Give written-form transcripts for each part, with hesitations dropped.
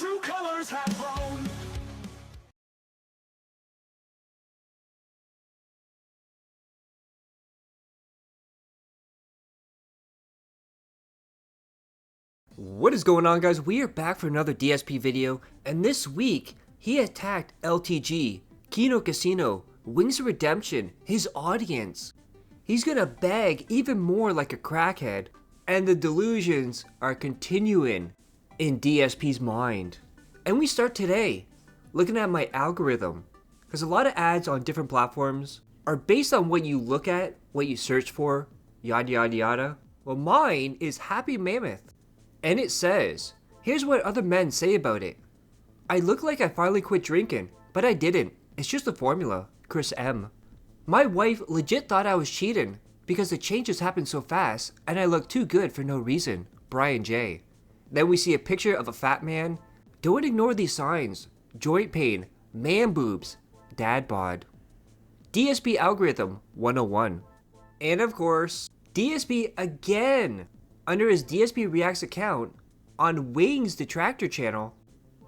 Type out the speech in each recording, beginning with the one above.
true colors have grown. What is going on, guys? We are back for another DSP video, and this week he attacked LTG, Kino Casino, Wings of Redemption, his audience. He's gonna beg even more like a crackhead, and the delusions are continuing in DSP's mind. And we start today looking at my algorithm, because a lot of ads on different platforms are based on what you look at, what you search for, yada yada yada. Well, mine is Happy Mammoth. And it says, here's what other men say about it. I look like I finally quit drinking, but I didn't. It's just a formula. Chris M. My wife legit thought I was cheating because the changes happened so fast and I look too good for no reason. Brian J. Then we see a picture of a fat man. Don't ignore these signs. Joint pain, man boobs, dad bod. DSP algorithm 101. And of course, DSP again. Under his DSP Reacts account, on Wings Detractor channel,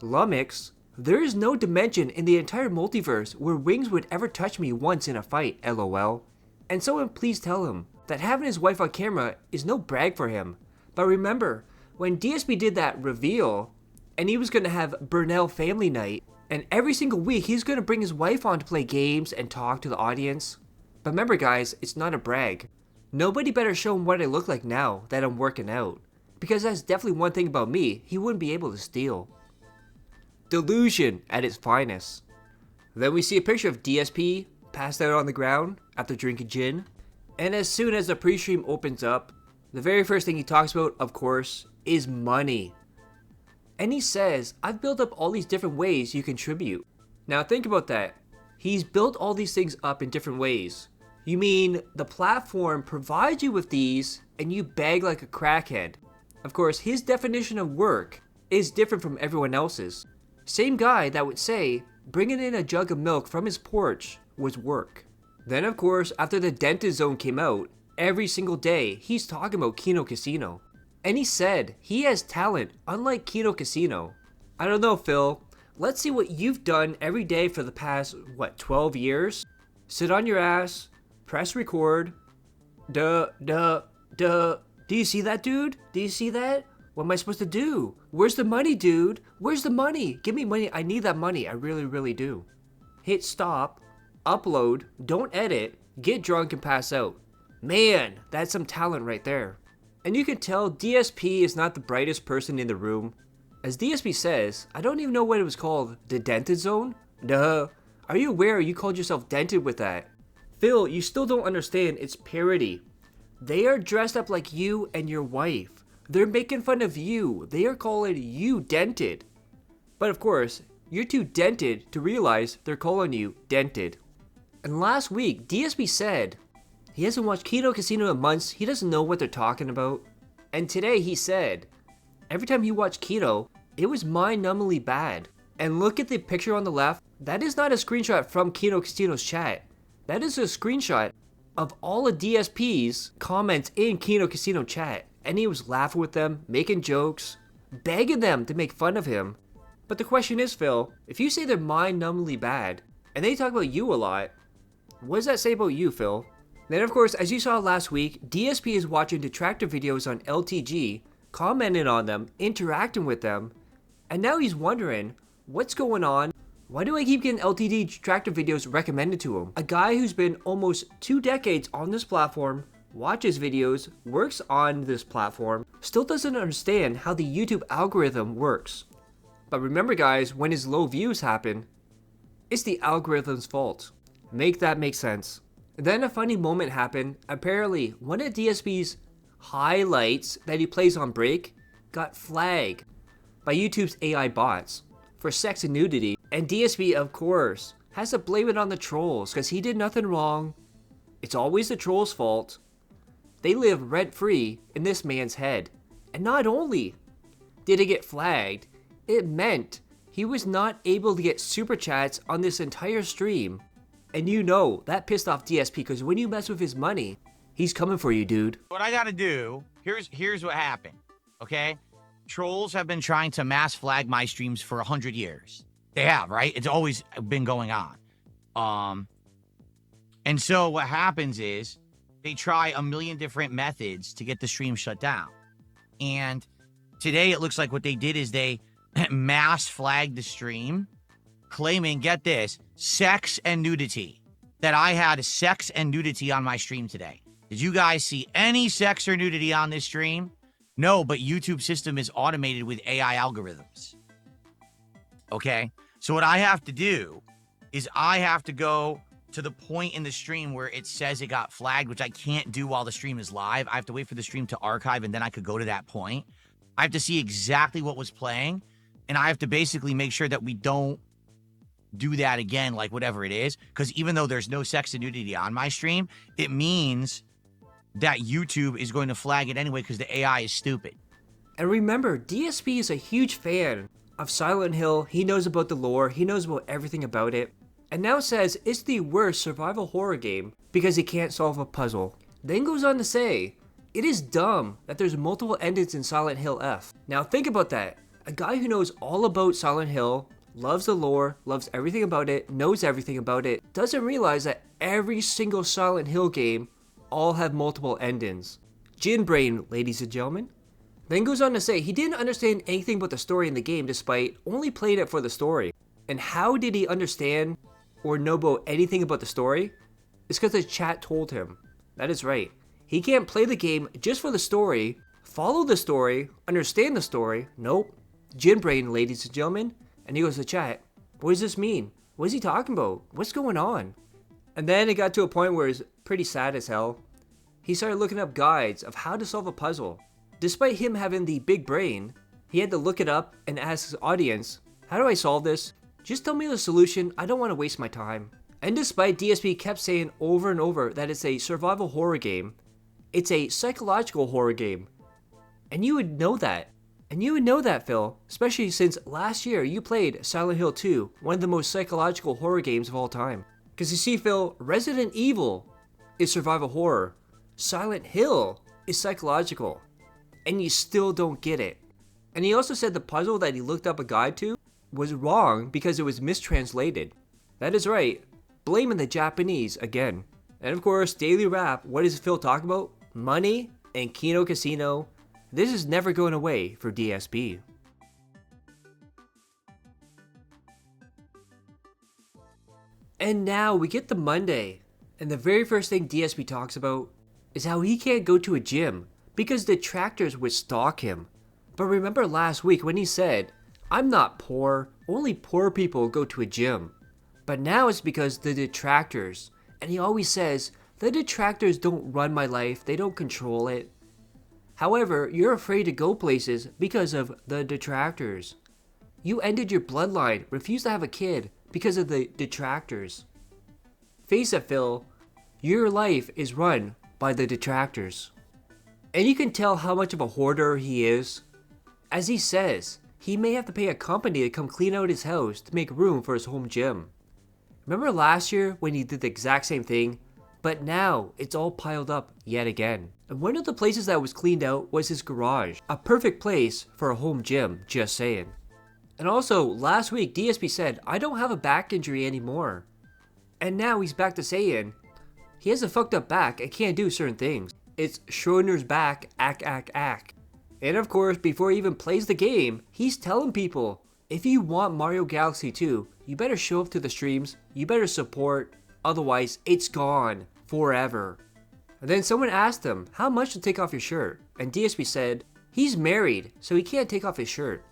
Lumix, there is no dimension in the entire multiverse where Wings would ever touch me once in a fight, lol. And someone please tell him that having his wife on camera is no brag for him. But remember, when DSP did that reveal, and he was going to have Burnell family night, and every single week he's going to bring his wife on to play games and talk to the audience. But remember guys, it's not a brag. Nobody better show him what I look like now that I'm working out, because that's definitely one thing about me he wouldn't be able to steal. Delusion at its finest. Then we see a picture of DSP passed out on the ground after drinking gin, and as soon as the pre-stream opens up, the very first thing he talks about, of course, is money. And he says, I've built up all these different ways you contribute. Now think about that. He's built all these things up in different ways. You mean the platform provides you with these and you beg like a crackhead. Of course, his definition of work is different from everyone else's. Same guy that would say bringing in a jug of milk from his porch was work. Then of course, after the dentist zone came out, every single day he's talking about Kino Casino. And he said he has talent unlike Kino Casino. I don't know, Phil. Let's see what you've done every day for the past, 12 years? Sit on your ass. Press record. Do you see that, dude? Do you see that? What am I supposed to do? Where's the money, dude? Where's the money? Give me money. I need that money. I really, really do. Hit stop. Upload. Don't edit. Get drunk and pass out. Man, that's some talent right there. And you can tell DSP is not the brightest person in the room. As DSP says, I don't even know what it was called. The dented zone? Duh. Are you aware you called yourself dented with that? Phil, you still don't understand, it's parody. They are dressed up like you and your wife. They're making fun of you. They are calling you dented. But of course, you're too dented to realize they're calling you dented. And last week, DSP said he hasn't watched Kino Casino in months, he doesn't know what they're talking about. And today he said, every time he watched Kino, it was mind-numbingly bad. And look at the picture on the left, that is not a screenshot from Kino Casino's chat. That is a screenshot of all of DSP's comments in Kino Casino chat. And he was laughing with them, making jokes, begging them to make fun of him. But the question is, Phil, if you say they're mind-numbingly bad, and they talk about you a lot, what does that say about you, Phil? Then of course, as you saw last week, DSP is watching detractor videos on LTG, commenting on them, interacting with them, and now he's wondering, what's going on? Why do I keep getting LTD detractor videos recommended to him? A guy who's been almost 2 decades on this platform, watches videos, works on this platform, still doesn't understand how the YouTube algorithm works. But remember guys, when his low views happen, it's the algorithm's fault. Make that make sense. Then a funny moment happened. Apparently, one of DSP's highlights that he plays on break got flagged by YouTube's AI bots for sex and nudity. And DSP, of course, has to blame it on the trolls because he did nothing wrong. It's always the trolls' fault. They live rent-free in this man's head. And not only did it get flagged, it meant he was not able to get super chats on this entire stream. And you know, that pissed off DSP because when you mess with his money, he's coming for you, dude. What I gotta do, here's what happened, okay? trolls have been trying to mass flag my streams for 100 years. They have, right? It's always been going on. And so what happens is they try a million different methods to get the stream shut down. And today it looks like what they did is they mass flagged the stream, claiming, get this, sex and nudity. That I had sex and nudity on my stream today. Did you guys see any sex or nudity on this stream? No, but YouTube system is automated with AI algorithms. Okay? So what I have to do is I have to go to the point in the stream where it says it got flagged, which I can't do while the stream is live. I have to wait for the stream to archive, and then I could go to that point. I have to see exactly what was playing, and I have to basically make sure that we don't do that again, like whatever it is, because even though there's no sex and nudity on my stream, it means that YouTube is going to flag it anyway because the AI is stupid. And remember, DSP is a huge fan of Silent Hill. He knows about the lore, he knows about everything about it, and now says it's the worst survival horror game because he can't solve a puzzle. Then goes on to say, it is dumb that there's multiple endings in Silent Hill F. Now think about that. A guy who knows all about Silent Hill, loves the lore, loves everything about it, knows everything about it, doesn't realize that every single Silent Hill game all have multiple endings. Gin brain, ladies and gentlemen. Then goes on to say he didn't understand anything about the story in the game despite only playing it for the story. And how did he understand or know about anything about the story? It's because the chat told him. That is right. He can't play the game just for the story, follow the story, understand the story. Nope. Gin brain, ladies and gentlemen. And he goes to chat, what does this mean? What is he talking about? What's going on? And then it got to a point where it's pretty sad as hell. He started looking up guides of how to solve a puzzle. Despite him having the big brain, he had to look it up and ask his audience, how do I solve this? Just tell me the solution, I don't want to waste my time. And despite DSP kept saying over and over that it's a survival horror game, it's a psychological horror game. And you would know that. And you would know that, Phil, especially since last year you played Silent Hill 2, one of the most psychological horror games of all time. Because you see, Phil, Resident Evil is survival horror, Silent Hill is psychological, and you still don't get it. And he also said the puzzle that he looked up a guide to was wrong because it was mistranslated. That is right, blaming the Japanese again. And of course, Daily Rap, what does Phil talk about? Money and Kino Casino. This is never going away for DSP. And now we get to Monday, and the very first thing DSP talks about is how he can't go to a gym because detractors would stalk him. But remember last week when he said, I'm not poor, only poor people go to a gym. But now it's because the detractors, and he always says, the detractors don't run my life, they don't control it. However, you're afraid to go places because of the detractors. You ended your bloodline, refused to have a kid because of the detractors. Face it, Phil, your life is run by the detractors. And you can tell how much of a hoarder he is. As he says, he may have to pay a company to come clean out his house to make room for his home gym. Remember last year when he did the exact same thing? But now it's all piled up yet again. And one of the places that was cleaned out was his garage. A perfect place for a home gym, just saying. And also, last week DSP said, I don't have a back injury anymore. And now he's back to saying, he has a fucked up back and can't do certain things. It's Schrodinger's back, ack. And of course, before he even plays the game, he's telling people, if you want Mario Galaxy 2, you better show up to the streams, you better support, otherwise it's gone forever. And then someone asked him, how much to take off your shirt? And DSP said, he's married, so he can't take off his shirt.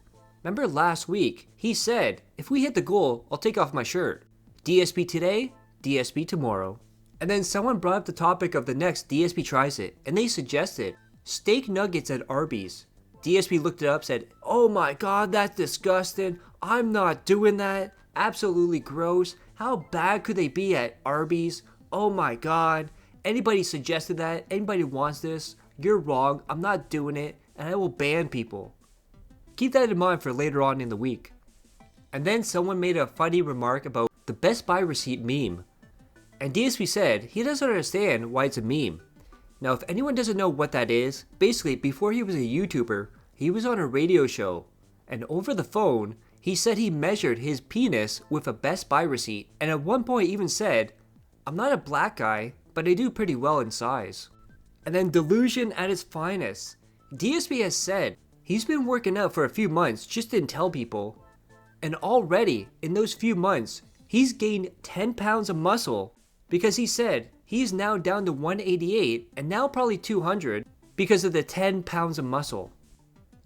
Remember last week, he said, if we hit the goal, I'll take off my shirt. DSP today, DSP tomorrow. And then someone brought up the topic of the next DSP tries it, and they suggested steak nuggets at Arby's. DSP looked it up, said, oh my god, that's disgusting. I'm not doing that. Absolutely gross. How bad could they be at Arby's? Oh my god. Anybody suggested that? Anybody wants this? You're wrong. I'm not doing it, and I will ban people. Keep that in mind for later on in the week. And then someone made a funny remark about the Best Buy receipt meme. And DSP said he doesn't understand why it's a meme. Now if anyone doesn't know what that is, basically before he was a YouTuber, he was on a radio show, and over the phone, he said he measured his penis with a Best Buy receipt, and at one point even said, "I'm not a black guy, but I do pretty well in size." And then delusion at its finest. DSP has said he's been working out for a few months, just didn't tell people. And already, in those few months, he's gained 10 pounds of muscle because he said he's now down to 188 and now probably 200 because of the 10 pounds of muscle.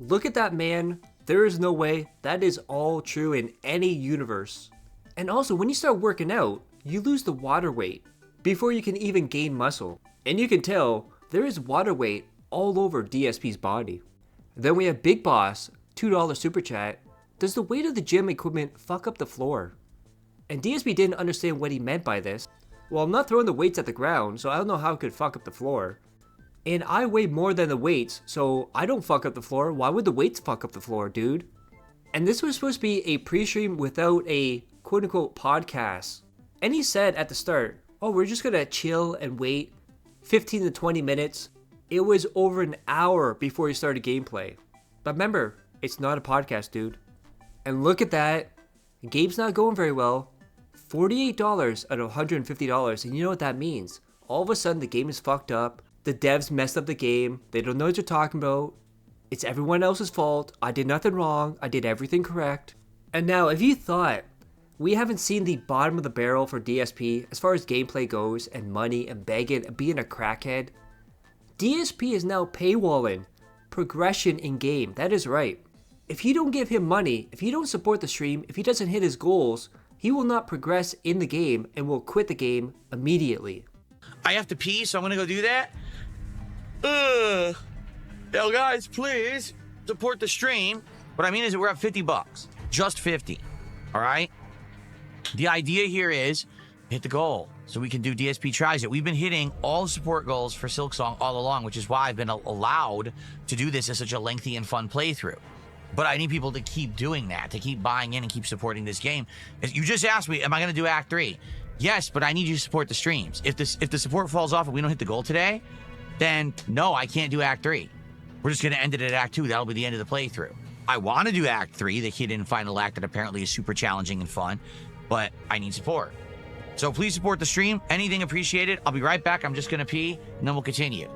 Look at that man. There is no way that is all true in any universe. And also, when you start working out, you lose the water weight before you can even gain muscle. And you can tell there is water weight all over DSP's body. Then we have Big Boss, $2 super chat. Does the weight of the gym equipment fuck up the floor? And DSP didn't understand what he meant by this. Well, I'm not throwing the weights at the ground, so I don't know how it could fuck up the floor. And I weigh more than the weights, so I don't fuck up the floor. Why would the weights fuck up the floor, dude? And this was supposed to be a pre-stream without a quote-unquote podcast. And he said at the start, oh, we're just gonna chill and wait 15 to 20 minutes. It was over an hour before he started gameplay. But remember, it's not a podcast, dude. And look at that. Game's not going very well. $48 out of $150. And you know what that means? All of a sudden, the game is fucked up. The devs messed up the game. They don't know what you're talking about. It's everyone else's fault. I did nothing wrong. I did everything correct. And now, if you thought we haven't seen the bottom of the barrel for DSP as far as gameplay goes and money and begging and being a crackhead, DSP is now paywalling progression in game. That is right. If you don't give him money, if you don't support the stream, if he doesn't hit his goals, he will not progress in the game and will quit the game immediately. I have to pee, so I'm gonna go do that. Yo, guys, please support the stream. What I mean is that we're at $50, just 50. All right. The idea here is hit the goal so we can do DSP tries it. We've been hitting all the support goals for Silksong all along, which is why I've been allowed to do this as such a lengthy and fun playthrough. But I need people to keep doing that, to keep buying in and keep supporting this game. You just asked me, am I going to do Act 3? Yes, but I need you to support the streams. If the support falls off and we don't hit the goal today, then no, I can't do Act 3. We're just going to end it at Act 2. That'll be the end of the playthrough. I want to do Act 3, the hidden final act that apparently is super challenging and fun, but I need support. So please support the stream. Anything appreciated. I'll be right back. I'm just going to pee, and then we'll continue.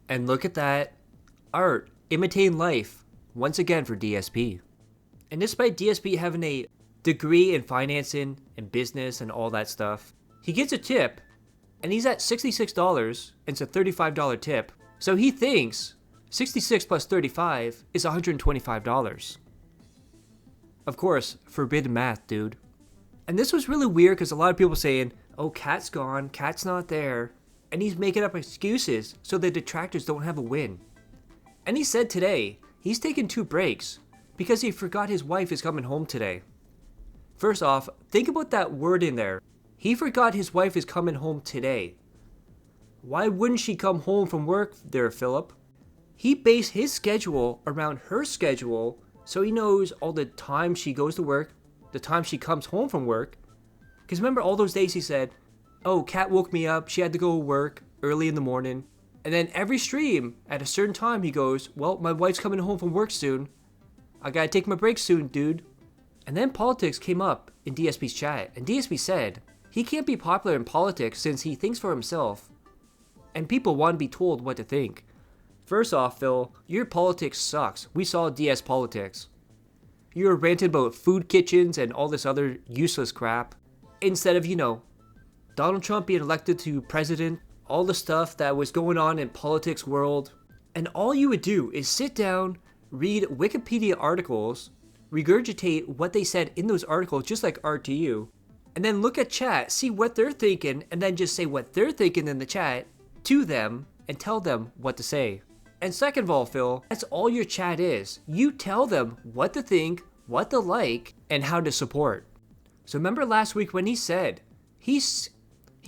And look at that. Art, imitating life, once again for DSP. And despite DSP having a degree in financing and business and all that stuff, he gets a tip, and he's at $66, and it's a $35 tip. So he thinks 66 plus 35 is $125. Of course, forbidden math, dude. And this was really weird because a lot of people saying, oh, Cat's gone, Cat's not there. And he's making up excuses so the detractors don't have a win. And he said today, he's taking 2 breaks because he forgot his wife is coming home today. First off, think about that word in there. He forgot his wife is coming home today. Why wouldn't she come home from work there, Philip? He based his schedule around her schedule so he knows all the time she goes to work, the time she comes home from work. Because remember all those days he said, oh, Kat woke me up, she had to go to work early in the morning. And then every stream, at a certain time, he goes, well, my wife's coming home from work soon. I gotta take my break soon, dude. And then politics came up in DSP's chat, and DSP said he can't be popular in politics since he thinks for himself. And people want to be told what to think. First off, Phil, your politics sucks. We saw DS politics. You were ranting about food kitchens and all this other useless crap. Instead of, Donald Trump being elected to president, all the stuff that was going on in politics world. And all you would do is sit down, read Wikipedia articles, regurgitate what they said in those articles just like RTU, and then look at chat, see what they're thinking, and then just say what they're thinking in the chat to them and tell them what to say. And second of all, Phil, that's all your chat is. You tell them what to think, what to like, and how to support. So remember last week when he said he's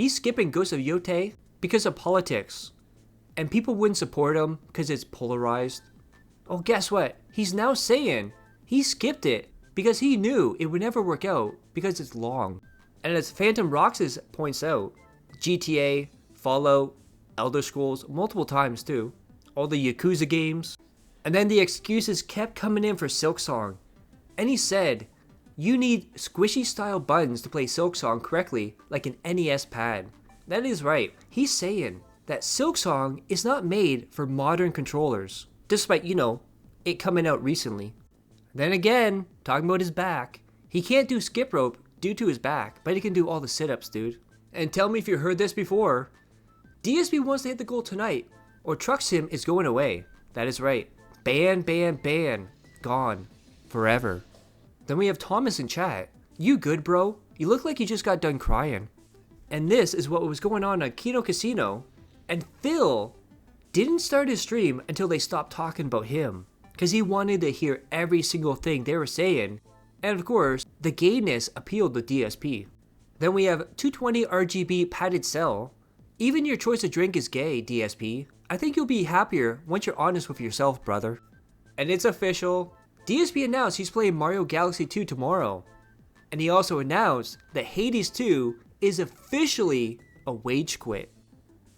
skipping Ghost of Yote because of politics, and people wouldn't support him because it's polarized? Oh, guess what? He's now saying he skipped it because he knew it would never work out because it's long. And as Phantom Roxas points out, GTA, Fallout, Elder Scrolls multiple times too, all the Yakuza games, and then the excuses kept coming in for Silksong. And he said, you need squishy style buttons to play Silksong correctly like an NES pad. That is right, he's saying that Silksong is not made for modern controllers, despite, it coming out recently. Then again, talking about his back, he can't do skip rope due to his back, but he can do all the sit-ups, dude. And tell me if you heard this before, DSP wants to hit the goal tonight, or Truck Sim is going away. That is right, ban, gone, forever. Then we have Thomas in chat. You good, bro? You look like you just got done crying. And this is what was going on Kino Casino, and Phil didn't start his stream until they stopped talking about him, because he wanted to hear every single thing they were saying, and of course, the gayness appealed to DSP. Then we have 220 RGB padded cell. Even your choice of drink is gay, DSP. I think you'll be happier once you're honest with yourself, brother. And it's official. DSP announced he's playing Mario Galaxy 2 tomorrow. And he also announced that Hades 2 is officially a wage quit.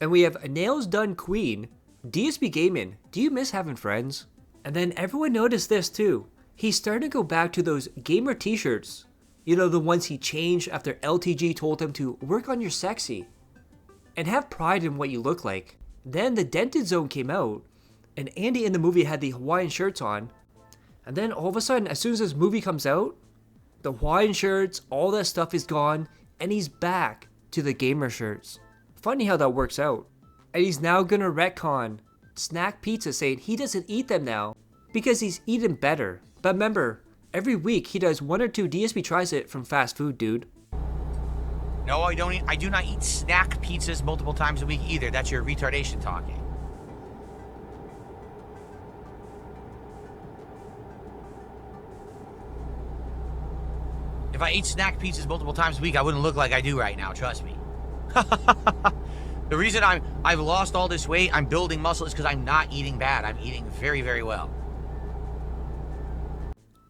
And we have a Nails Done Queen. DSP Gaming, do you miss having friends? And then everyone noticed this too. He's starting to go back to those gamer t-shirts. You know, the ones he changed after LTG told him to work on your sexy and have pride in what you look like. Then the Dented Zone came out and Andy in the movie had the Hawaiian shirts on. And then all of a sudden, as soon as this movie comes out, the Hawaiian shirts, all that stuff is gone, and he's back to the gamer shirts. Funny how that works out. And he's now gonna retcon Snack Pizza, saying he doesn't eat them now because he's eating better. But remember, every week he does 1 or 2 DSP tries it from fast food, dude. No, I do not eat snack pizzas multiple times a week either. That's your retardation talking. If I ate snack pizzas multiple times a week, I wouldn't look like I do right now, trust me. The reason I've lost all this weight, I'm building muscle, is because I'm not eating bad. I'm eating very, very well.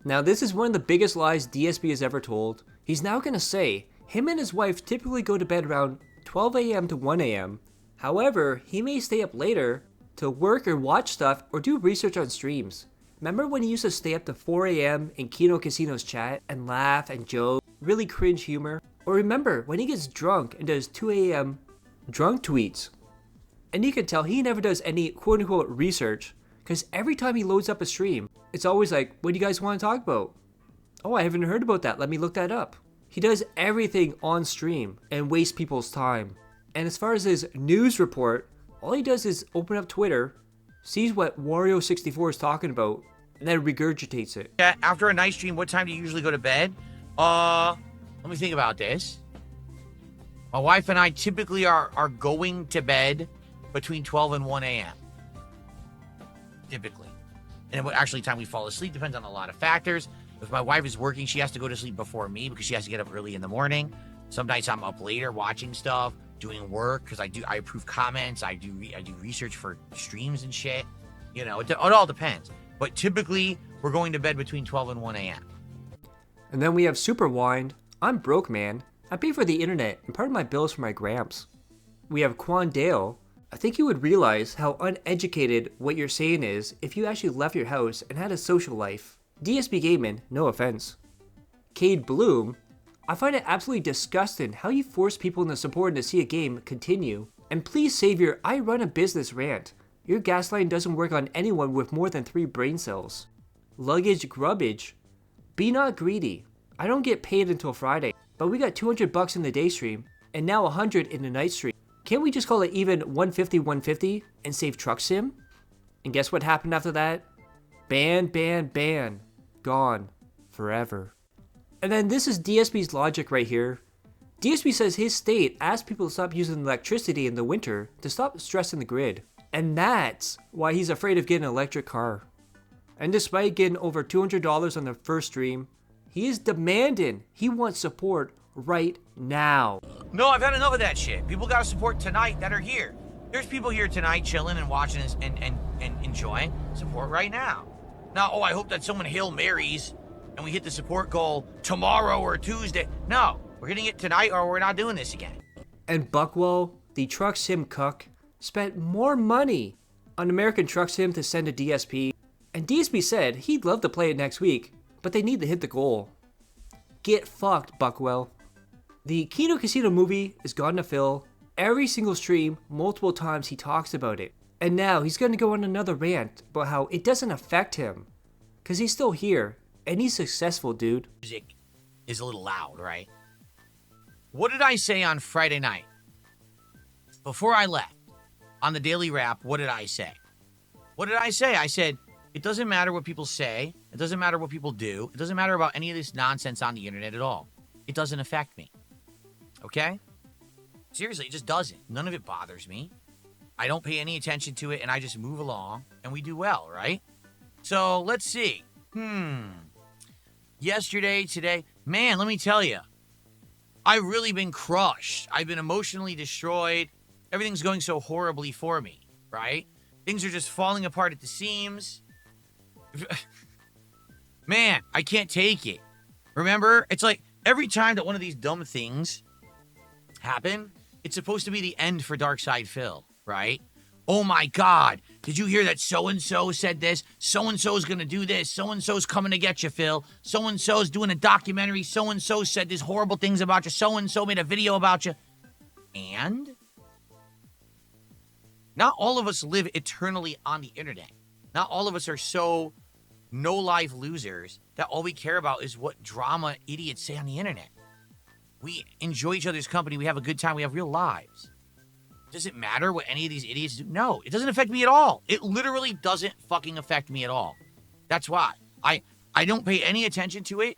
Now this is one of the biggest lies DSP has ever told. He's now gonna say him and his wife typically go to bed around 12 AM to 1 AM. However, he may stay up later to work or watch stuff or do research on streams. Remember when he used to stay up to 4 AM in Kino Casino's chat and laugh and joke, really cringe humor? Or remember when he gets drunk and does 2 AM drunk tweets? And you can tell he never does any quote unquote research, because every time he loads up a stream, it's always like, what do you guys want to talk about? Oh, I haven't heard about that, let me look that up. He does everything on stream and wastes people's time. And as far as his news report, all he does is open up Twitter, sees what Wario64 is talking about, and then regurgitates it. Yeah, after a night stream, what time do you usually go to bed? Let me think about this. My wife and I typically are going to bed between 12 and 1 AM. Typically. And what actually time we fall asleep depends on a lot of factors. If my wife is working, she has to go to sleep before me because she has to get up early in the morning. Some nights I'm up later watching stuff, doing work, because I approve comments, I do research for streams and shit. You know, it all depends. But typically, we're going to bed between 12 and 1 AM. And then we have Super Wind. I'm broke, man. I pay for the internet and part of my bills for my gramps. We have Quan Dale. I think you would realize how uneducated what you're saying is if you actually left your house and had a social life. DSP Gaming, no offense. Cade Bloom. I find it absolutely disgusting how you force people into supporting to see a game continue. And please save your I run a business rant. Your gaslighting doesn't work on anyone with more than 3 brain cells. Luggage Grubbage. Be not greedy. I don't get paid until Friday, but we got $200 in the day stream, and now $100 in the night stream. Can't we just call it even 150 and save Truck Sim? And guess what happened after that? Ban. Gone. Forever. And then this is DSP's logic right here. DSP says his state asked people to stop using electricity in the winter to stop stressing the grid. And that's why he's afraid of getting an electric car. And despite getting over $200 on the first stream, he is demanding he wants support right now. No, I've had enough of that shit. People gotta support tonight that are here. There's people here tonight chilling and watching this and enjoying. Support right now. Now, I hope that someone Hail Marys and we hit the support goal tomorrow or Tuesday. No, we're hitting it tonight or we're not doing this again. And Buckwell, the Truck Sim cuck, spent more money on American Truck Sim to send to DSP, and DSP said he'd love to play it next week, but they need to hit the goal. Get fucked, Buckwell. The Kino Casino movie is gone to Phil. Every single stream, multiple times he talks about it. And now he's going to go on another rant about how it doesn't affect him. Because he's still here, and he's successful, dude. Music is a little loud, right? What did I say on Friday night? Before I left, on the Daily Wrap, what did I say? What did I say? I said, it doesn't matter what people say. It doesn't matter what people do. It doesn't matter about any of this nonsense on the internet at all. It doesn't affect me. Okay? Seriously, it just doesn't. None of it bothers me. I don't pay any attention to it, and I just move along, and we do well, right? So, let's see. Yesterday, today, man, let me tell you, I've really been crushed. I've been emotionally destroyed. Everything's going so horribly for me, right? Things are just falling apart at the seams. Man, I can't take it. Remember, it's like every time that one of these dumb things happen, it's supposed to be the end for Darkside Phil, right? Oh my God, did you hear that so-and-so said this? So-and-so's gonna do this. So-and-so's coming to get you, Phil. So-and-so's doing a documentary. So-and-so said these horrible things about you. So-and-so made a video about you. And not all of us live eternally on the internet. Not all of us are so no-life losers that all we care about is what drama idiots say on the internet. We enjoy each other's company. We have a good time. We have real lives. Does it matter what any of these idiots do? No, it doesn't affect me at all. It literally doesn't fucking affect me at all. That's why. I don't pay any attention to it.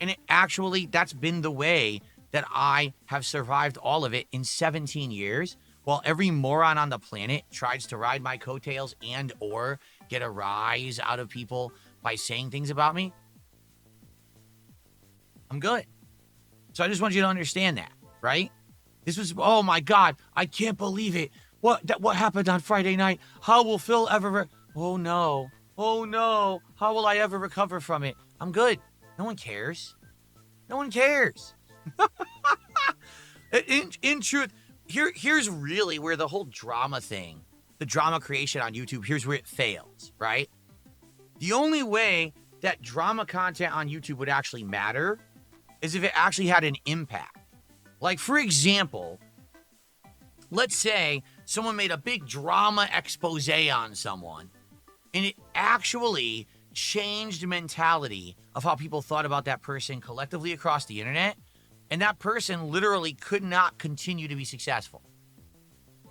And it actually, that's been the way that I have survived all of it in 17 years. While every moron on the planet tries to ride my coattails and or get a rise out of people by saying things about me, I'm good. So I just want you to understand that, right? This was, oh my God, I can't believe it. What happened on Friday night? How will Phil ever, oh no, how will I ever recover from it? I'm good. No one cares. No one cares. In truth, here's really where the whole drama thing, the drama creation on YouTube, here's where it fails, right? The only way that drama content on YouTube would actually matter is if it actually had an impact. Like, for example, let's say someone made a big drama expose on someone, and it actually changed the mentality of how people thought about that person collectively across the internet, and that person literally could not continue to be successful.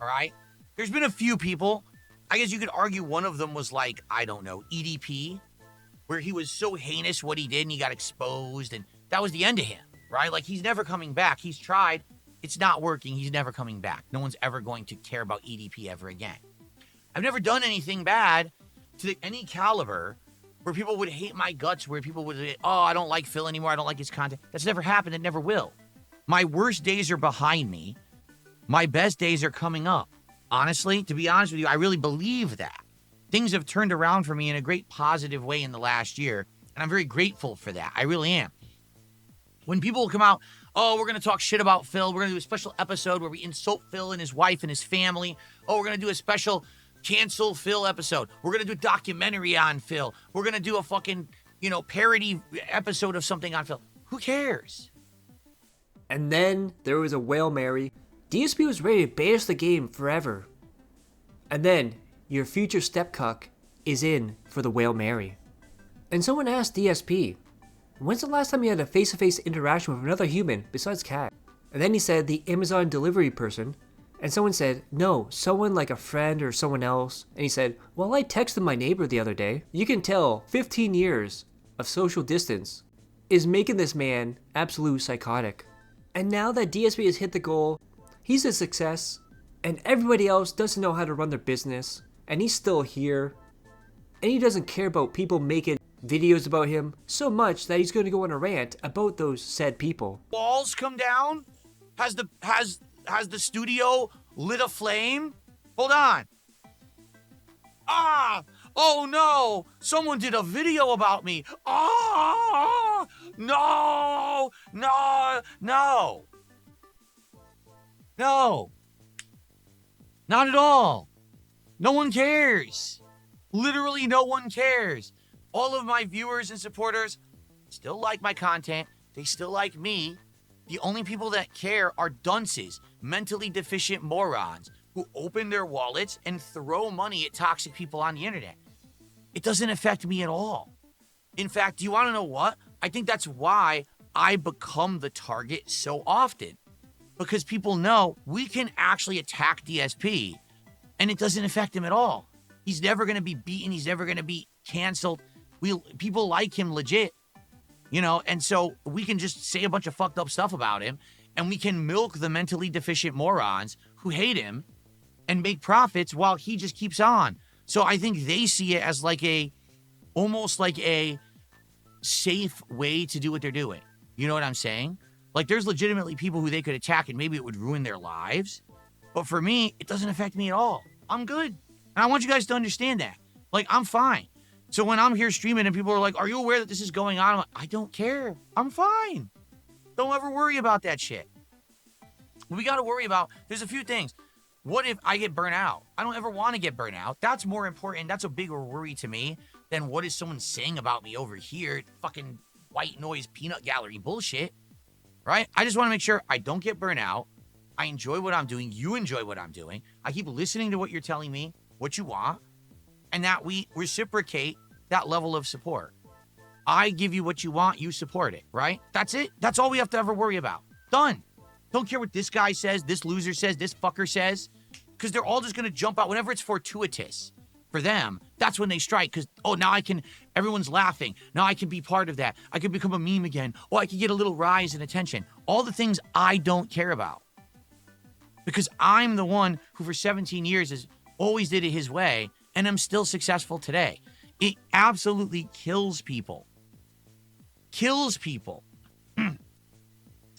All right? There's been a few people. I guess you could argue one of them was like, I don't know, EDP, where he was so heinous what he did and he got exposed, and that was the end of him, right? Like, he's never coming back. He's tried. It's not working. He's never coming back. No one's ever going to care about EDP ever again. I've never done anything bad to any caliber where people would hate my guts, where people would say, oh, I don't like Phil anymore. I don't like his content. That's never happened. It never will. My worst days are behind me. My best days are coming up. Honestly, to be honest with you, I really believe that. Things have turned around for me in a great positive way in the last year, and I'm very grateful for that. I really am. When people come out, oh, we're going to talk shit about Phil. We're going to do a special episode where we insult Phil and his wife and his family. Oh, we're going to do a special cancel Phil episode. We're going to do a documentary on Phil. We're going to do a fucking, parody episode of something on Phil. Who cares? And then there was a Whale Mary. DSP was ready to banish the game forever. And then your future stepcuck is in for the Whale Mary. And someone asked DSP, when's the last time you had a face-to-face interaction with another human besides Cat? And then he said the Amazon delivery person. And someone said, no, someone like a friend or someone else. And he said, well, I texted my neighbor the other day. You can tell 15 years of social distance is making this man absolute psychotic. And now that DSP has hit the goal, he's a success, and everybody else doesn't know how to run their business, and he's still here, and he doesn't care about people making videos about him so much that he's going to go on a rant about those said people. Walls come down? Has the studio lit a flame? Hold on. Oh no, someone did a video about me. No. Not at all. No one cares. Literally no one cares. All of my viewers and supporters still like my content. They still like me. The only people that care are dunces, mentally deficient morons who open their wallets and throw money at toxic people on the internet. It doesn't affect me at all. In fact, do you want to know what? I think that's why I become the target so often. Because people know we can actually attack DSP and it doesn't affect him at all. He's never going to be beaten. He's never going to be canceled. People like him legit, you know, and so we can just say a bunch of fucked up stuff about him and we can milk the mentally deficient morons who hate him and make profits while he just keeps on. So I think they see it as like almost like a safe way to do what they're doing. You know what I'm saying? Like there's legitimately people who they could attack and maybe it would ruin their lives. But for me, it doesn't affect me at all. I'm good. And I want you guys to understand that. Like I'm fine. So when I'm here streaming and people are like, are you aware that this is going on? I'm like, I don't care. I'm fine. Don't ever worry about that shit. What we got to worry about, there's a few things. What if I get burnt out? I don't ever want to get burnt out. That's more important. That's a bigger worry to me than what is someone saying about me over here. Fucking white noise peanut gallery bullshit. Right? I just want to make sure I don't get burnt out. I enjoy what I'm doing. You enjoy what I'm doing. I keep listening to what you're telling me, what you want, and that we reciprocate that level of support. I give you what you want, you support it, right? That's it. That's all we have to ever worry about. Done. Don't care what this guy says, this loser says, this fucker says, because they're all just going to jump out whenever it's fortuitous. For them, that's when they strike because, oh, now everyone's laughing. Now I can be part of that. I can become a meme again. Oh, I can get a little rise in attention. All the things I don't care about. Because I'm the one who for 17 years has always did it his way and I'm still successful today. It absolutely kills people. Kills people.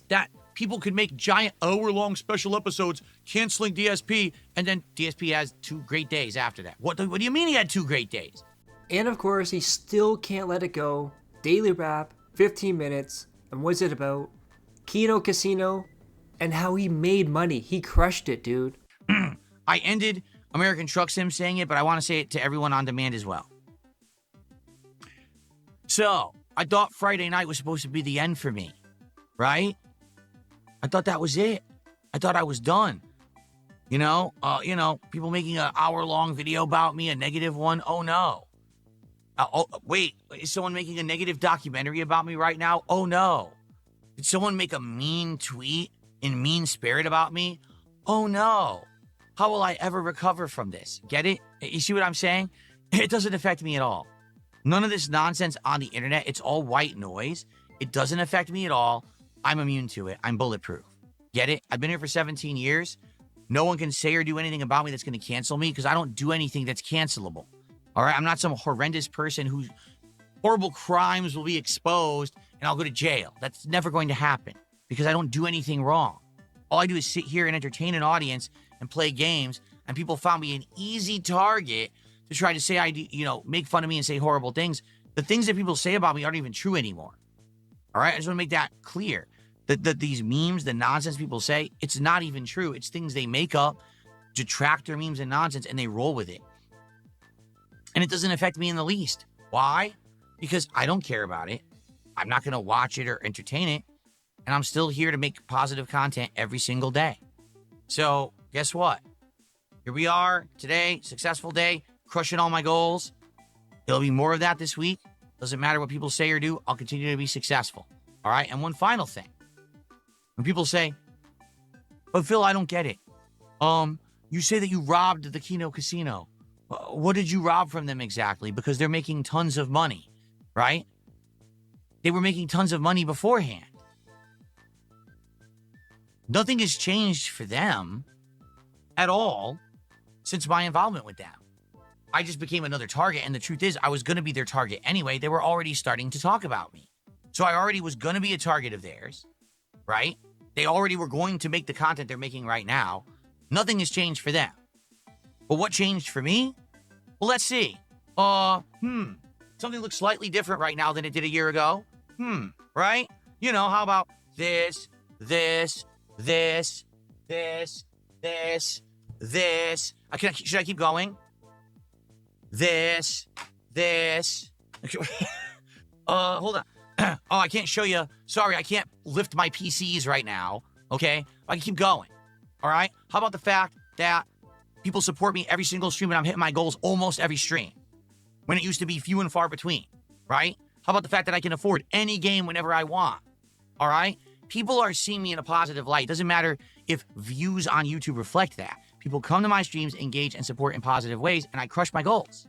That people could make giant hour-long special episodes canceling DSP, and then DSP has 2 great days after that. What do you mean he had 2 great days? And of course, he still can't let it go. Daily rap, 15 minutes. And what's it about? Kino Casino and how he made money. He crushed it, dude. I ended American Truck Sim saying it, but I want to say it to everyone on demand as well. So, I thought Friday night was supposed to be the end for me, right? I thought that was it. I thought I was done. You know, people making an hour-long video about me, a negative one. Oh, no. Wait, is someone making a negative documentary about me right now? Oh, no. Did someone make a mean tweet in mean spirit about me? Oh, no. How will I ever recover from this? Get it? You see what I'm saying? It doesn't affect me at all. None of this nonsense on the internet, it's all white noise. It doesn't affect me at all. I'm immune to it. I'm bulletproof. Get it? I've been here for 17 years. No one can say or do anything about me that's going to cancel me because I don't do anything that's cancelable. All right? I'm not some horrendous person whose horrible crimes will be exposed and I'll go to jail. That's never going to happen because I don't do anything wrong. All I do is sit here and entertain an audience and play games, and people found me an easy target to try to say make fun of me and say horrible things. The things that people say about me aren't even true anymore. All right? I just want to make that clear. That these memes, the nonsense people say, it's not even true. It's things they make up, detractor memes and nonsense, and they roll with it. And it doesn't affect me in the least. Why? Because I don't care about it. I'm not going to watch it or entertain it. And I'm still here to make positive content every single day. So, guess what? Here we are today, successful day, crushing all my goals. There'll be more of that this week. Doesn't matter what people say or do, I'll continue to be successful. All right? And one final thing. When people say, but Phil, I don't get it. You say that you robbed the Kino Casino. What did you rob from them exactly? Because they're making tons of money, right? They were making tons of money beforehand. Nothing has changed for them at all since my involvement with them. I just became another target, and the truth is I was going to be their target anyway. They were already starting to talk about me. So I already was going to be a target of theirs, right? They already were going to make the content they're making right now. Nothing has changed for them. But what changed for me? Well, let's see. Something looks slightly different right now than it did a year ago. Right? You know, how about this, this. Should I keep going? This. Hold on. Oh, I can't show you. Sorry, I can't lift my PCs right now. Okay? I can keep going. All right? How about the fact that people support me every single stream and I'm hitting my goals almost every stream when it used to be few and far between, right? How about the fact that I can afford any game whenever I want? All right? People are seeing me in a positive light. It doesn't matter if views on YouTube reflect that. People come to my streams, engage, and support in positive ways, and I crush my goals.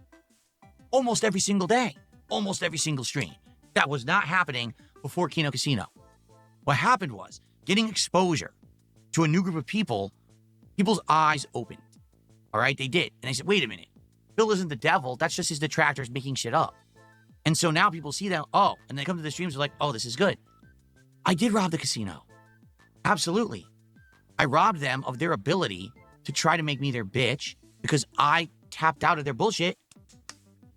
Almost every single day. Almost every single stream. That was not happening before Kino Casino. What happened was, getting exposure to a new group of people, people's eyes opened. All right? They did. And they said, wait a minute. Bill isn't the devil. That's just his detractors making shit up. And so now people see that, oh, and they come to the streams, they're like, oh, this is good. I did rob the casino. Absolutely. I robbed them of their ability to try to make me their bitch because I tapped out of their bullshit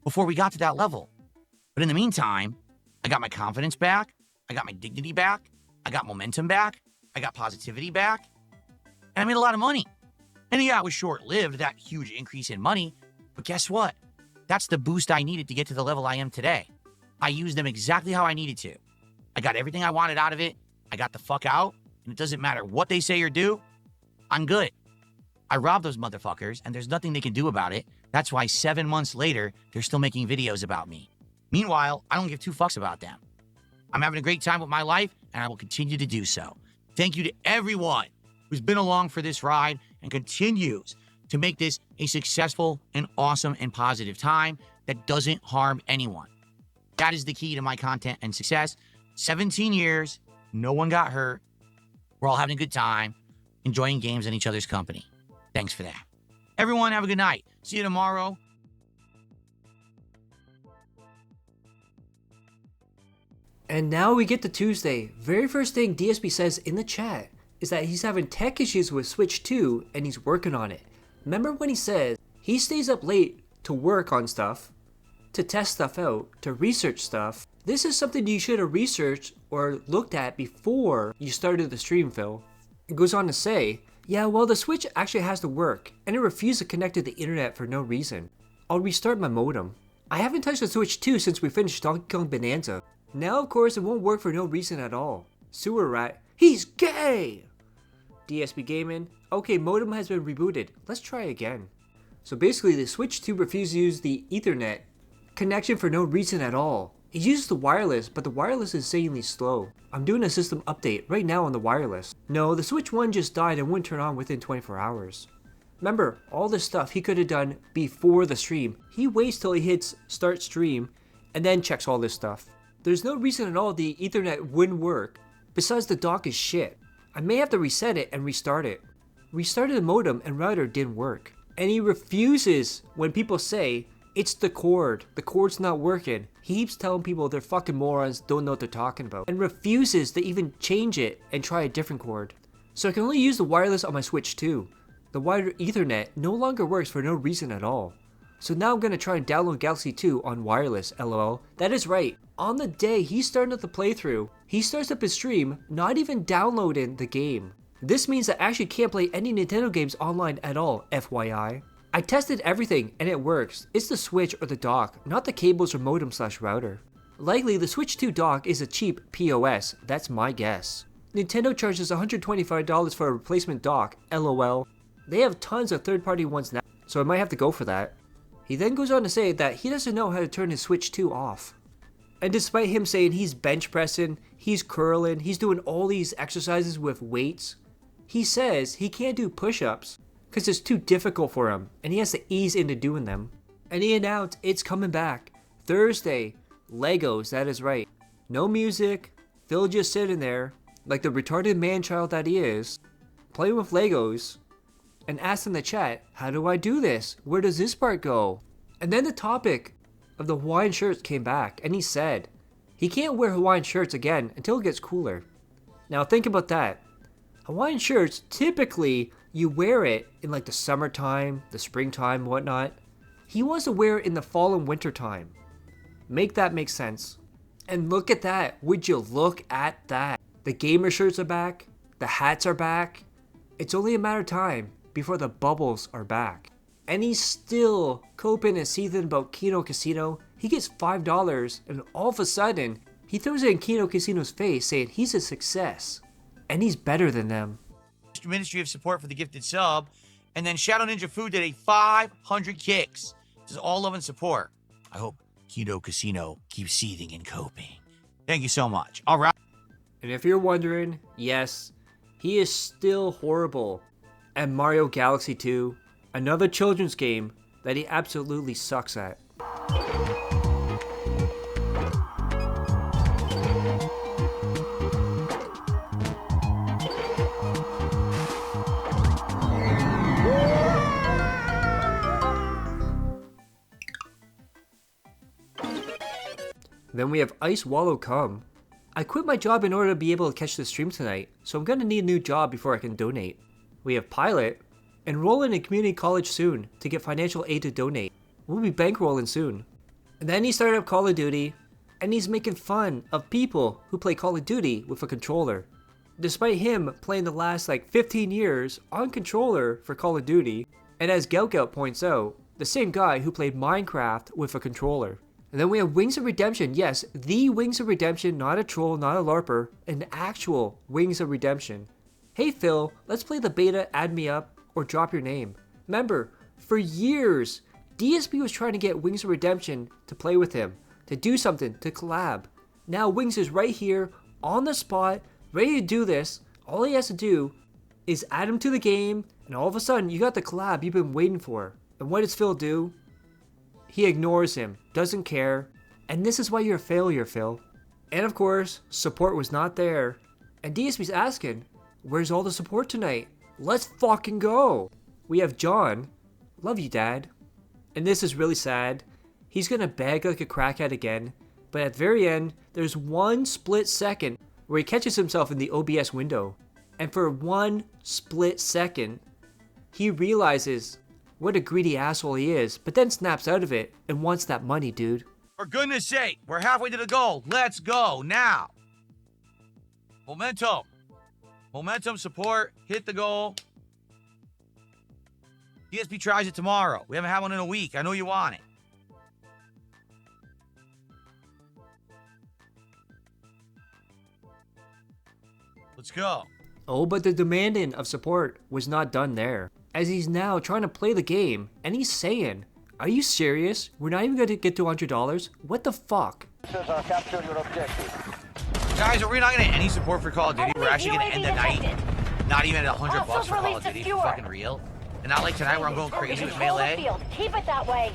before we got to that level. But in the meantime, I got my confidence back. I got my dignity back. I got momentum back. I got positivity back. And I made a lot of money. And yeah, it was short-lived, that huge increase in money. But guess what? That's the boost I needed to get to the level I am today. I used them exactly how I needed to. I got everything I wanted out of it. I got the fuck out. And it doesn't matter what they say or do. I'm good. I robbed those motherfuckers, and there's nothing they can do about it. That's why 7 months later, they're still making videos about me. Meanwhile, I don't give two fucks about them. I'm having a great time with my life, and I will continue to do so. Thank you to everyone who's been along for this ride and continues to make this a successful and awesome and positive time that doesn't harm anyone. That is the key to my content and success. 17 years, no one got hurt. We're all having a good time, enjoying games and each other's company. Thanks for that. Everyone, have a good night. See you tomorrow. And now we get to Tuesday. Very first thing DSP says in the chat is that he's having tech issues with Switch 2 and he's working on it. Remember when he says he stays up late to work on stuff, to test stuff out, to research stuff? This is something you should have researched or looked at before you started the stream, Phil. It goes on to say, yeah, well, the Switch actually has to work and it refused to connect to the internet for no reason. I'll restart my modem. I haven't touched the Switch 2 since we finished Donkey Kong Bonanza. Now, of course, it won't work for no reason at all. Sewer Rat, he's gay! DSP Gaming, okay, modem has been rebooted. Let's try again. So basically, the Switch 2 refused to use the Ethernet connection for no reason at all. It uses the wireless, but the wireless is insanely slow. I'm doing a system update right now on the wireless. No, the Switch 1 just died and wouldn't turn on within 24 hours. Remember, all this stuff he could have done before the stream. He waits till he hits start stream and then checks all this stuff. There's no reason at all the Ethernet wouldn't work, besides the dock is shit. I may have to reset it and restart it. Restarted the modem and router didn't work. And he refuses when people say, it's the cord's not working. He keeps telling people they're fucking morons, don't know what they're talking about, and refuses to even change it and try a different cord. So I can only use the wireless on my Switch 2. The wider Ethernet no longer works for no reason at all. So now I'm gonna try and download Galaxy 2 on wireless, lol. That is right. On the day he started up the playthrough, he starts up his stream, not even downloading the game. This means I actually can't play any Nintendo games online at all, FYI. I tested everything and it works. It's the Switch or the dock, not the cables or modem/router. Likely the Switch 2 dock is a cheap POS, that's my guess. Nintendo charges $125 for a replacement dock, lol. They have tons of third-party ones now, so I might have to go for that. He then goes on to say that he doesn't know how to turn his Switch 2 off. And despite him saying he's bench pressing, he's curling, he's doing all these exercises with weights, he says he can't do push-ups because it's too difficult for him and he has to ease into doing them. And he announced it's coming back. Thursday, Legos, that is right. No music, Phil just sitting there, like the retarded man-child that he is, playing with Legos, and asked in the chat, how do I do this? Where does this part go? And then the topic of the Hawaiian shirts came back, and he said he can't wear Hawaiian shirts again until it gets cooler. Now think about that. Hawaiian shirts, typically you wear it in like the summertime, the springtime, whatnot. He wants to wear it in the fall and winter time. Make that make sense. And look at that. Would you look at that? The gamer shirts are back. The hats are back. It's only a matter of time. before the bubbles are back. And he's still coping and seething about Kino Casino. He gets $5 and all of a sudden, he throws it in Kino Casino's face saying he's a success. And he's better than them. Ministry of Support for the gifted sub. And then Shadow Ninja Food did a 500 kicks. This is all love and support. I hope Kino Casino keeps seething and coping. Thank you so much. All right. And if you're wondering, yes, he is still horrible at Mario Galaxy 2, another children's game that he absolutely sucks at. Then we have Ice Wallow Cum. I quit my job in order to be able to catch the stream tonight, so I'm gonna need a new job before I can donate. We have Pilot. Enroll in a community college soon to get financial aid to donate. We'll be bankrolling soon. And then he started up Call of Duty, and he's making fun of people who play Call of Duty with a controller. Despite him playing the last 15 years on controller for Call of Duty, and as Gelgout points out, the same guy who played Minecraft with a controller. And then we have Wings of Redemption. Yes, the Wings of Redemption, not a troll, not a LARPer, an actual Wings of Redemption. Hey Phil, let's play the beta, add me up, or drop your name. Remember, for years, DSP was trying to get Wings of Redemption to play with him, to do something, to collab. Now Wings is right here, on the spot, ready to do this. All he has to do is add him to the game, and all of a sudden, you got the collab you've been waiting for. And what does Phil do? He ignores him, doesn't care, and this is why you're a failure, Phil. And of course, support was not there. And DSP's asking, where's all the support tonight? Let's fucking go! We have John. Love you, Dad. And this is really sad. He's gonna beg like a crackhead again, but at the very end, there's one split second where he catches himself in the OBS window. And for one split second, he realizes what a greedy asshole he is, but then snaps out of it and wants that money, dude. For goodness sake, we're halfway to the goal. Let's go now. Momentum. Momentum, support, hit the goal. DSP tries it tomorrow. We haven't had one in a week. I know you want it. Let's go. Oh, but the demanding of support was not done there, as he's now trying to play the game, and he's saying, are you serious? We're not even going to get to $100? What the fuck? Capture your objective. Guys, are we not going to any support for Call of Duty? We're actually going to end the night not even at $100 for Call of Duty. For fucking real? And not like tonight where I'm going crazy with melee. Keep it that way.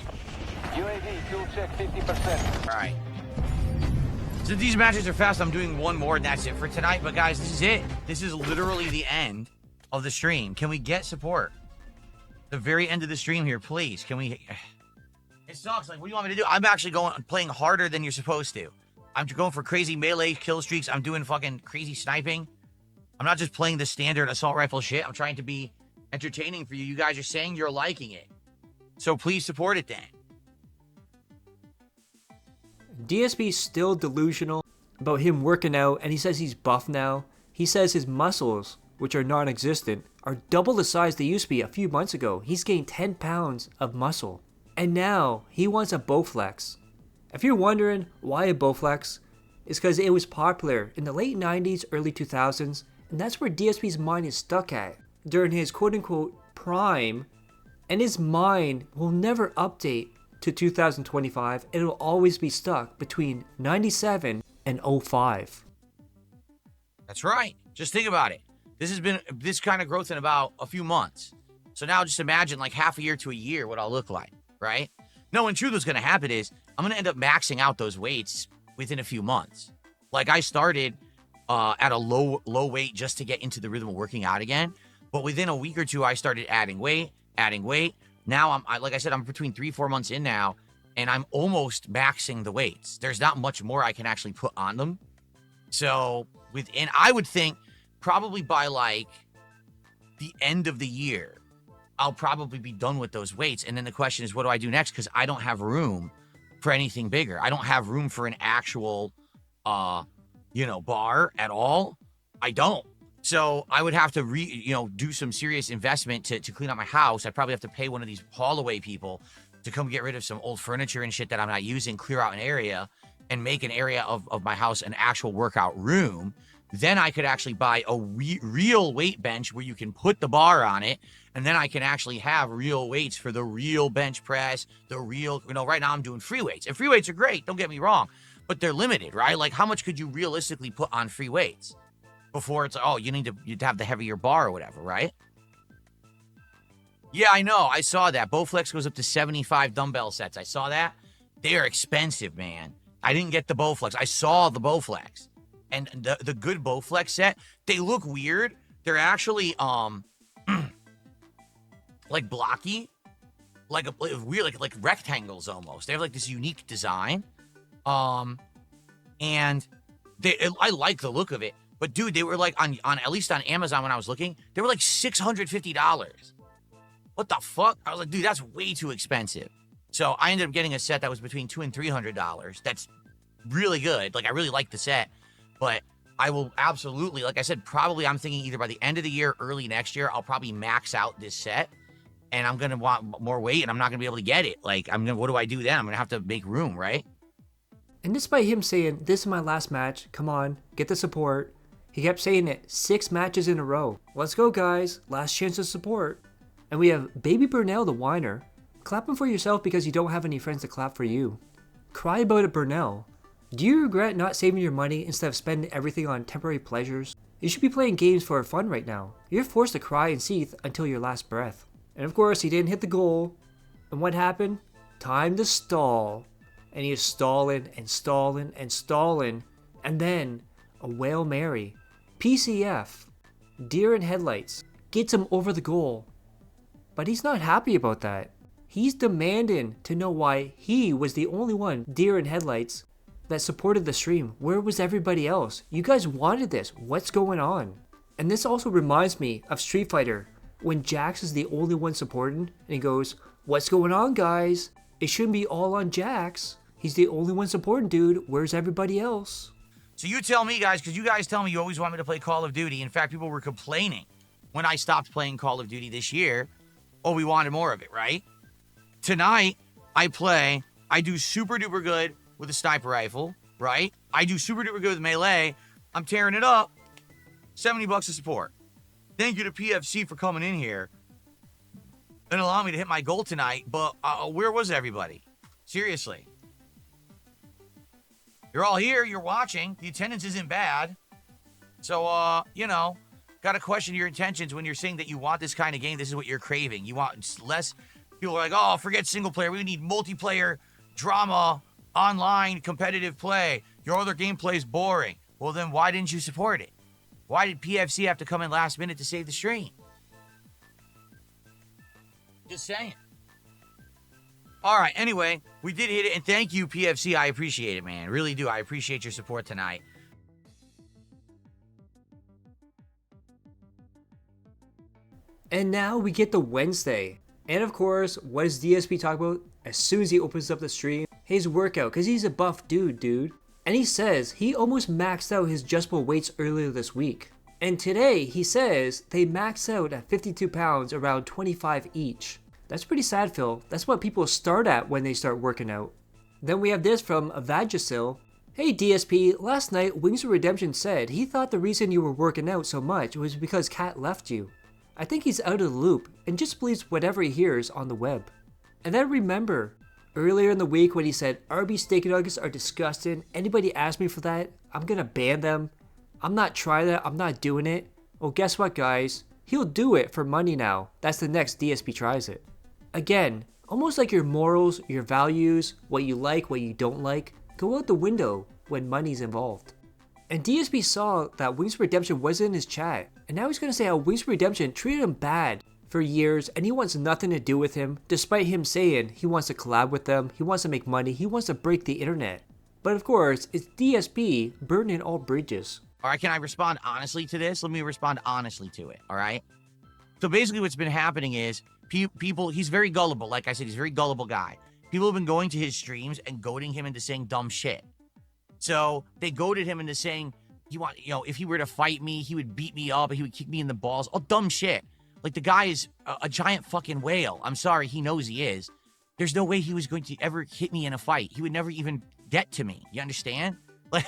UAV fuel check 50%. All right. Since these matches are fast, I'm doing one more and that's it for tonight. But guys, this is it. This is literally the end of the stream. Can we get support? The very end of the stream here, please. Can we? It sucks. Like, what do you want me to do? I'm actually playing harder than you're supposed to. I'm going for crazy melee kill streaks. I'm doing fucking crazy sniping. I'm not just playing the standard assault rifle shit. I'm trying to be entertaining for you. You guys are saying you're liking it. So please support it then. DSP's still delusional about him working out, and he says he's buff now. He says his muscles, which are non-existent, are double the size they used to be a few months ago. He's gained 10 pounds of muscle. And now he wants a Bowflex. If you're wondering why a Bowflex, it's because it was popular in the late 90s, early 2000s, and that's where DSP's mind is stuck at during his quote-unquote prime, and his mind will never update to 2025. It'll always be stuck between 97 and 05. That's right. Just think about it. This has been this kind of growth in about a few months. So now just imagine like half a year to a year what I'll look like, right? No, in truth, what's going to happen is I'm going to end up maxing out those weights within a few months. Like I started at a low weight just to get into the rhythm of working out again. But within a week or two, I started adding weight. Now like I said, I'm between 3-4 months in now, and I'm almost maxing the weights. There's not much more I can actually put on them. So I would think probably by like the end of the year, I'll probably be done with those weights. And then the question is, what do I do next? Because I don't have room for anything bigger. I don't have room for an actual, bar at all. I don't. So I would have to do some serious investment to clean up my house. I'd probably have to pay one of these haul-away people to come get rid of some old furniture and shit that I'm not using, clear out an area, and make an area of my house an actual workout room. Then I could actually buy a real weight bench where you can put the bar on it, and then I can actually have real weights for the real bench press, the real, right now I'm doing free weights. And free weights are great, don't get me wrong, but they're limited, right? Like, how much could you realistically put on free weights before it's, oh, you'd have the heavier bar or whatever, right? Yeah, I know. I saw that. Bowflex goes up to 75 dumbbell sets. I saw that. They are expensive, man. I didn't get the Bowflex. I saw the Bowflex. And the good Bowflex set, they look weird. They're actually, like blocky. Like weird, like rectangles almost. They have like this unique design. And I like the look of it. But dude, they were like on at least on Amazon when I was looking, they were like $650. What the fuck? I was like, dude, that's way too expensive. So I ended up getting a set that was between $200 and $300. That's really good. Like, I really like the set, but I will absolutely, like I said, probably I'm thinking either by the end of the year, early next year, I'll probably max out this set, and I'm going to want more weight, and I'm not going to be able to get it. Like, what do I do then? I'm going to have to make room, right? And despite him saying, this is my last match, come on, get the support, he kept saying it 6 matches in a row. Let's go, guys, last chance to support. And we have Baby Burnell the whiner. Clapping for yourself because you don't have any friends to clap for you. Cry about it, Burnell. Do you regret not saving your money instead of spending everything on temporary pleasures? You should be playing games for fun right now. You're forced to cry and seethe until your last breath. And of course, he didn't hit the goal. And what happened? Time to stall. And he is stalling and stalling and stalling. And then, a Whale Mary, PCF, deer in headlights, gets him over the goal. But he's not happy about that. He's demanding to know why he was the only one, deer in headlights, that supported the stream. Where was everybody else? You guys wanted this. What's going on? And this also reminds me of Street Fighter, when Jax is the only one supporting, and he goes, what's going on, guys? It shouldn't be all on Jax. He's the only one supporting, dude. Where's everybody else? So you tell me, guys, because you guys tell me you always want me to play Call of Duty. In fact, people were complaining when I stopped playing Call of Duty this year. Oh, we wanted more of it, right? Tonight, I do super duper good with a sniper rifle, right? I do super duper good with melee. I'm tearing it up. $70 of support. Thank you to PFC for coming in here and allowing me to hit my goal tonight. But where was everybody? Seriously. You're all here. You're watching. The attendance isn't bad. So, got to question your intentions when you're saying that you want this kind of game. This is what you're craving. You want less. People are like, oh, forget single player. We need multiplayer, drama, online, competitive play. Your other gameplay is boring. Well, then why didn't you support it? Why did PFC have to come in last minute to save the stream? Just saying. All right, anyway, we did hit it, and thank you, PFC. I appreciate it, man. Really do. I appreciate your support tonight. And now we get the Wednesday. And of course, what does DSP talk about as soon as he opens up the stream? His workout, because he's a buff dude. And he says he almost maxed out his adjustable weights earlier this week. And today, he says they maxed out at 52 pounds, around 25 each. That's pretty sad, Phil. That's what people start at when they start working out. Then we have this from Vagisil. Hey DSP, last night Wings of Redemption said he thought the reason you were working out so much was because Kat left you. I think he's out of the loop and just believes whatever he hears on the web. And then remember, earlier in the week when he said Arby's steak nuggets are disgusting, anybody ask me for that, I'm gonna ban them. I'm not trying that, I'm not doing it. Well, guess what, guys? He'll do it for money now. That's the next DSP tries it. Again, almost like your morals, your values, what you like, what you don't like, go out the window when money's involved. And DSP saw that Wings of Redemption wasn't in his chat, and now he's gonna say how Wings of Redemption treated him bad for years and he wants nothing to do with him, despite him saying he wants to collab with them, he wants to make money, he wants to break the internet. But of course, it's DSP burning all bridges. All right, can I respond honestly to this? Let me respond honestly to it, all right? So basically what's been happening is people, he's very gullible. Like I said, he's a very gullible guy. People have been going to his streams and goading him into saying dumb shit. So they goaded him into saying if he were to fight me, he would beat me up, he would kick me in the balls, all dumb shit. Like, the guy is a giant fucking whale. I'm sorry, he knows he is. There's no way he was going to ever hit me in a fight. He would never even get to me. You understand? Like,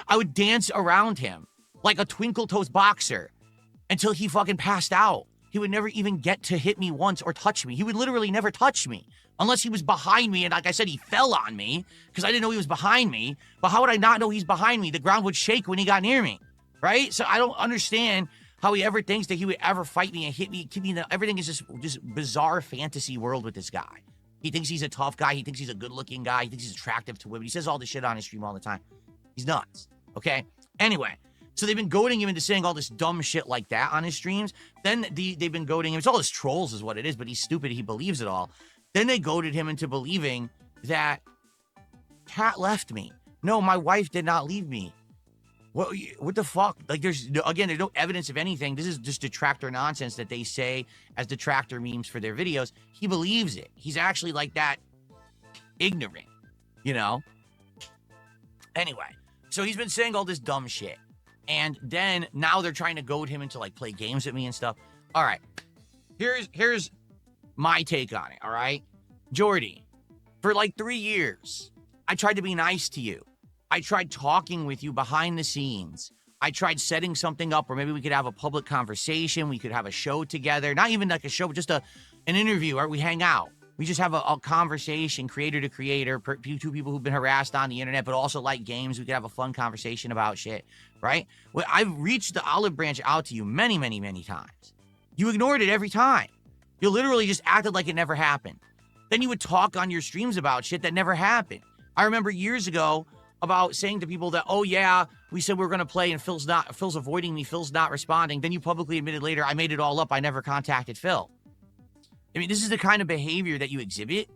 I would dance around him like a twinkle toes boxer until he fucking passed out. He would never even get to hit me once or touch me. He would literally never touch me unless he was behind me. And like I said, he fell on me because I didn't know he was behind me. But how would I not know he's behind me? The ground would shake when he got near me, right? So I don't understand how he ever thinks that he would ever fight me and hit me, kick me. Everything is just bizarre fantasy world with this guy. He thinks he's a tough guy. He thinks he's a good-looking guy. He thinks he's attractive to women. He says all this shit on his stream all the time. He's nuts, okay? Anyway, so they've been goading him into saying all this dumb shit like that on his streams. Then they've been goading him. It's all his trolls is what it is, but he's stupid. He believes it all. Then they goaded him into believing that Kat left me. No, my wife did not leave me. What the fuck? Like, there's no evidence of anything. This is just detractor nonsense that they say as detractor memes for their videos. He believes it. He's actually like that ignorant, you know? Anyway, so he's been saying all this dumb shit. And then now they're trying to goad him into, like, play games with me and stuff. All right. Here's my take on it, all right? Jordy, for like 3 years, I tried to be nice to you. I tried talking with you behind the scenes. I tried setting something up where maybe we could have a public conversation. We could have a show together. Not even like a show, but just an interview where we hang out. We just have a conversation, creator to creator, two people who've been harassed on the internet, but also like games. We could have a fun conversation about shit, right? Well, I've reached the olive branch out to you many, many, many times. You ignored it every time. You literally just acted like it never happened. Then you would talk on your streams about shit that never happened. I remember years ago about saying to people that, oh yeah, we said we were going to play and Phil's avoiding me, Phil's not responding. Then you publicly admitted later, I made it all up. I never contacted Phil. I mean, this is the kind of behavior that you exhibit,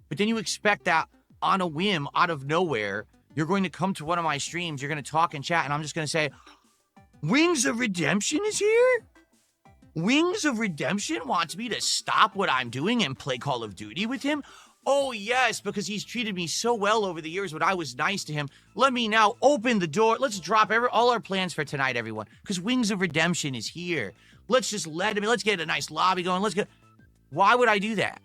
but then you expect that on a whim, out of nowhere, you're going to come to one of my streams, you're going to talk and chat, and I'm just going to say, Wings of Redemption is here? Wings of Redemption wants me to stop what I'm doing and play Call of Duty with him? Oh, yes, because he's treated me so well over the years when I was nice to him. Let me now open the door. Let's drop all our plans for tonight, everyone, because Wings of Redemption is here. Let's just let's get a nice lobby going. Why would I do that?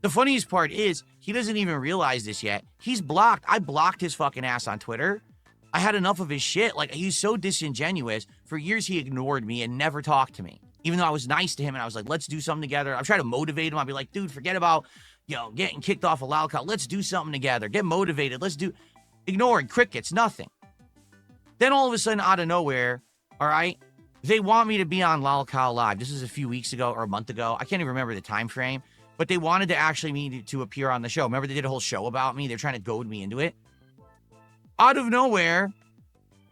The funniest part is he doesn't even realize this yet. He's blocked. I blocked his fucking ass on Twitter. I had enough of his shit. Like, he's so disingenuous. For years, he ignored me and never talked to me, even though I was nice to him and I was like, let's do something together. I'm trying to motivate him. I'd be like, dude, forget about getting kicked off a LOLCOW. Let's do something together. Get motivated. Ignoring crickets, nothing. Then all of a sudden, out of nowhere, all right, they want me to be on LOLCOW Live. This was a few weeks ago or a month ago. I can't even remember the time frame, but they wanted to actually me to appear on the show. Remember, they did a whole show about me. They're trying to goad me into it. Out of nowhere,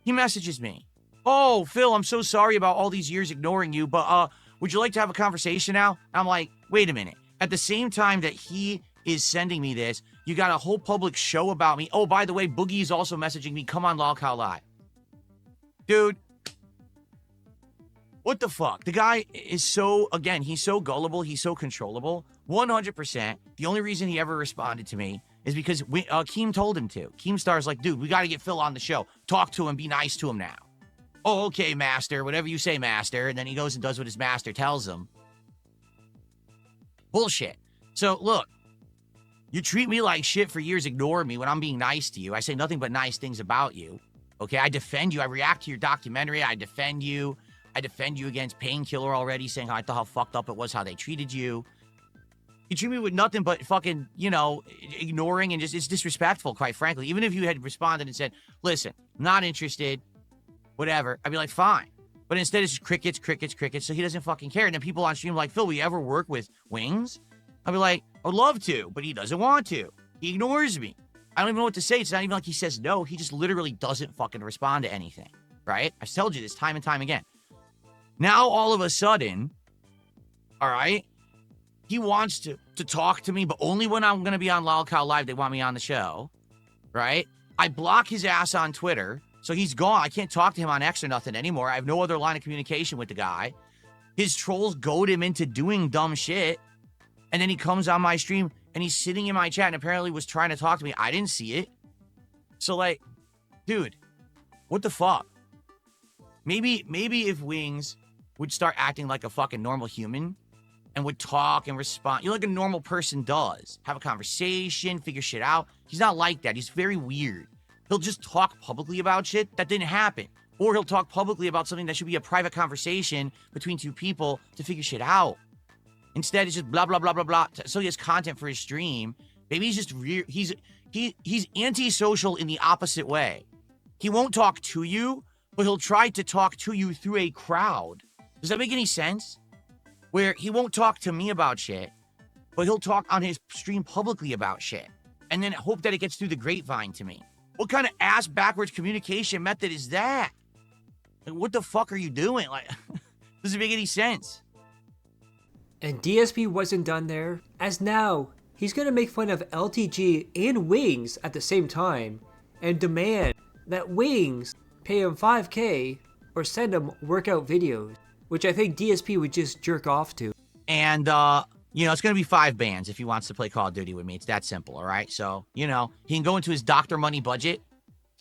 he messages me. Oh, Phil, I'm so sorry about all these years ignoring you, but would you like to have a conversation now? I'm like, wait a minute. At the same time that he is sending me this, you got a whole public show about me. Oh, by the way, Boogie's also messaging me, come on LOLCOW Live. Dude, what the fuck? The guy is he's so gullible, he's so controllable. 100%. The only reason he ever responded to me is because Keem told him to. Keemstar's like, dude, we got to get Phil on the show. Talk to him, be nice to him now. Oh, okay, master, whatever you say, master. And then he goes and does what his master tells him. Bullshit. So, look, you treat me like shit for years, ignore me when I'm being nice to you. I say nothing but nice things about you. Okay, I defend you. I react to your documentary. I defend you. I defend you against Painkiller already, saying how fucked up it was, how they treated you. You treat me with nothing but fucking, ignoring and it's disrespectful, quite frankly. Even if you had responded and said, listen, not interested, whatever, I'd be like, fine. But instead, it's just crickets, crickets, crickets, so he doesn't fucking care. And then people on stream like, Phil, will you ever work with Wings? I'd be like, I would love to, but he doesn't want to. He ignores me. I don't even know what to say. It's not even like he says no. He just literally doesn't fucking respond to anything, right? I've told you this time and time again. Now, all of a sudden, all right, he wants to talk to me, but only when I'm going to be on LOLCOW Live, they want me on the show, right? I block his ass on Twitter. So he's gone. I can't talk to him on X or nothing anymore. I have no other line of communication with the guy. His trolls goad him into doing dumb shit. And then he comes on my stream and he's sitting in my chat and apparently was trying to talk to me. I didn't see it. So, like, dude, What the fuck? Maybe if Wings would start acting like a fucking normal human and would talk and respond, like a normal person does. Have a conversation, figure shit out. He's not like that. He's very weird. He'll just talk publicly about shit that didn't happen. Or he'll talk publicly about something that should be a private conversation between two people to figure shit out. Instead, it's just blah, blah, blah, blah, blah. So he has content for his stream. Maybe he's just weird. He's antisocial in the opposite way. He won't talk to you, but he'll try to talk to you through a crowd. Does that make any sense? Where he won't talk to me about shit, but he'll talk on his stream publicly about shit. And then hope that it gets through the grapevine to me. What kind of ass backwards communication method is that? Like, what the fuck are you doing? Like, doesn't make any sense. And DSP wasn't done there, as now he's gonna make fun of LTG and Wings at the same time and demand that Wings pay him $5K or send him workout videos, which I think DSP would just jerk off to. And, it's going to be 5 bands if he wants to play Call of Duty with me. It's that simple, all right? So, he can go into his Dr. Money budget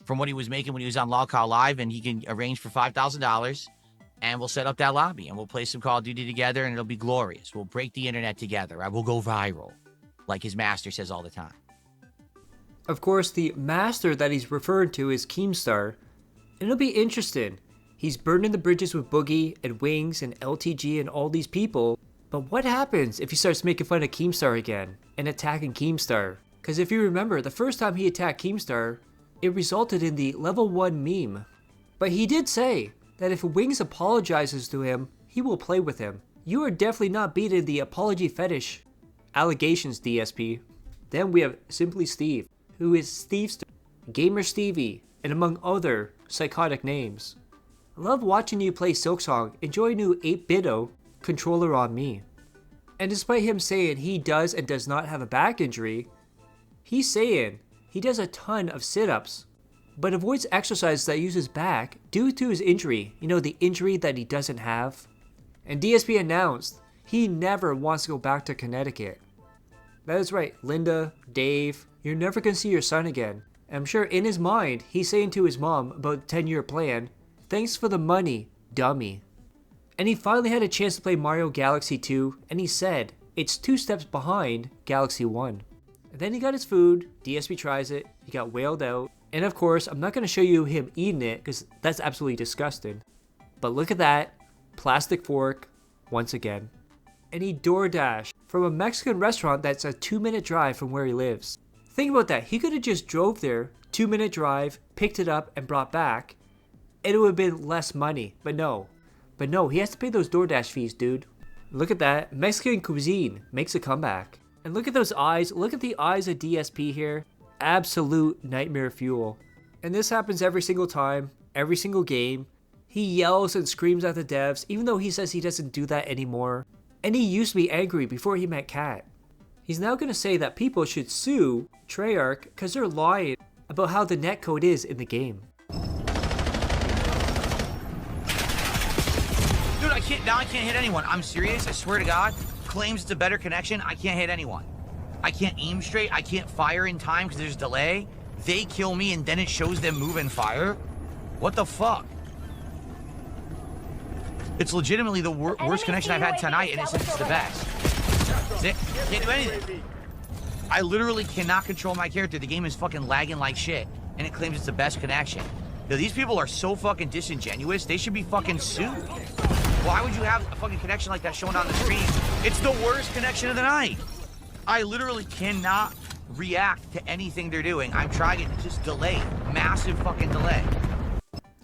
from what he was making when he was on LOLCOW Live, and he can arrange for $5,000, and we'll set up that lobby, and we'll play some Call of Duty together, and it'll be glorious. We'll break the internet together. Right? We'll go viral, like his master says all the time. Of course, the master that he's referring to is Keemstar, and it'll be interesting. He's burning the bridges with Boogie and Wings and LTG and all these people. But what happens if he starts making fun of Keemstar again and attacking Keemstar? Because if you remember, the first time he attacked Keemstar, it resulted in the level 1 meme. But he did say that if Wings apologizes to him, he will play with him. You are definitely not beating the apology fetish allegations, DSP. Then we have Simply Steve, who is Stevester, Gamer Stevie, and among other psychotic names. I love watching you play Silksong. Enjoy new 8-bito controller on me. And despite him saying he does and does not have a back injury, he's saying he does a ton of sit-ups, but avoids exercises that use his back due to his injury. The injury that he doesn't have. And DSP announced he never wants to go back to Connecticut. That is right, Linda, Dave, you're never gonna see your son again. And I'm sure in his mind, he's saying to his mom about the 10-year plan, thanks for the money, dummy. And he finally had a chance to play Mario Galaxy 2, and he said it's 2 steps behind Galaxy 1. And then he got his food, DSP tries it, he got wailed out, and of course, I'm not going to show you him eating it, because that's absolutely disgusting. But look at that, plastic fork, once again. And he DoorDash from a Mexican restaurant that's a 2-minute drive from where he lives. Think about that, he could have just drove there, 2-minute drive, picked it up, and brought back, and it would have been less money, but no, he has to pay those DoorDash fees, dude. Look at that. Mexican cuisine makes a comeback. And look at those eyes. Look at the eyes of DSP here. Absolute nightmare fuel. And this happens every single time, every single game. He yells and screams at the devs, even though he says he doesn't do that anymore. And he used to be angry before he met Kat. He's now going to say that people should sue Treyarch because they're lying about how the netcode is in the game. I can't hit anyone. I'm serious. I swear to God. Claims it's a better connection. I can't hit anyone. I can't aim straight. I can't fire in time because there's delay. They kill me and then it shows them move and fire. What the fuck? It's legitimately the worst connection I've had tonight, and it's the best. That's it. Can't do anything. I literally cannot control my character. The game is fucking lagging like shit, and it claims it's the best connection. Yo, these people are so fucking disingenuous. They should be fucking sued. Why would you have a fucking connection like that showing on the screen? It's the worst connection of the night. I literally cannot react to anything they're doing. I'm trying it, just delay. Massive fucking delay.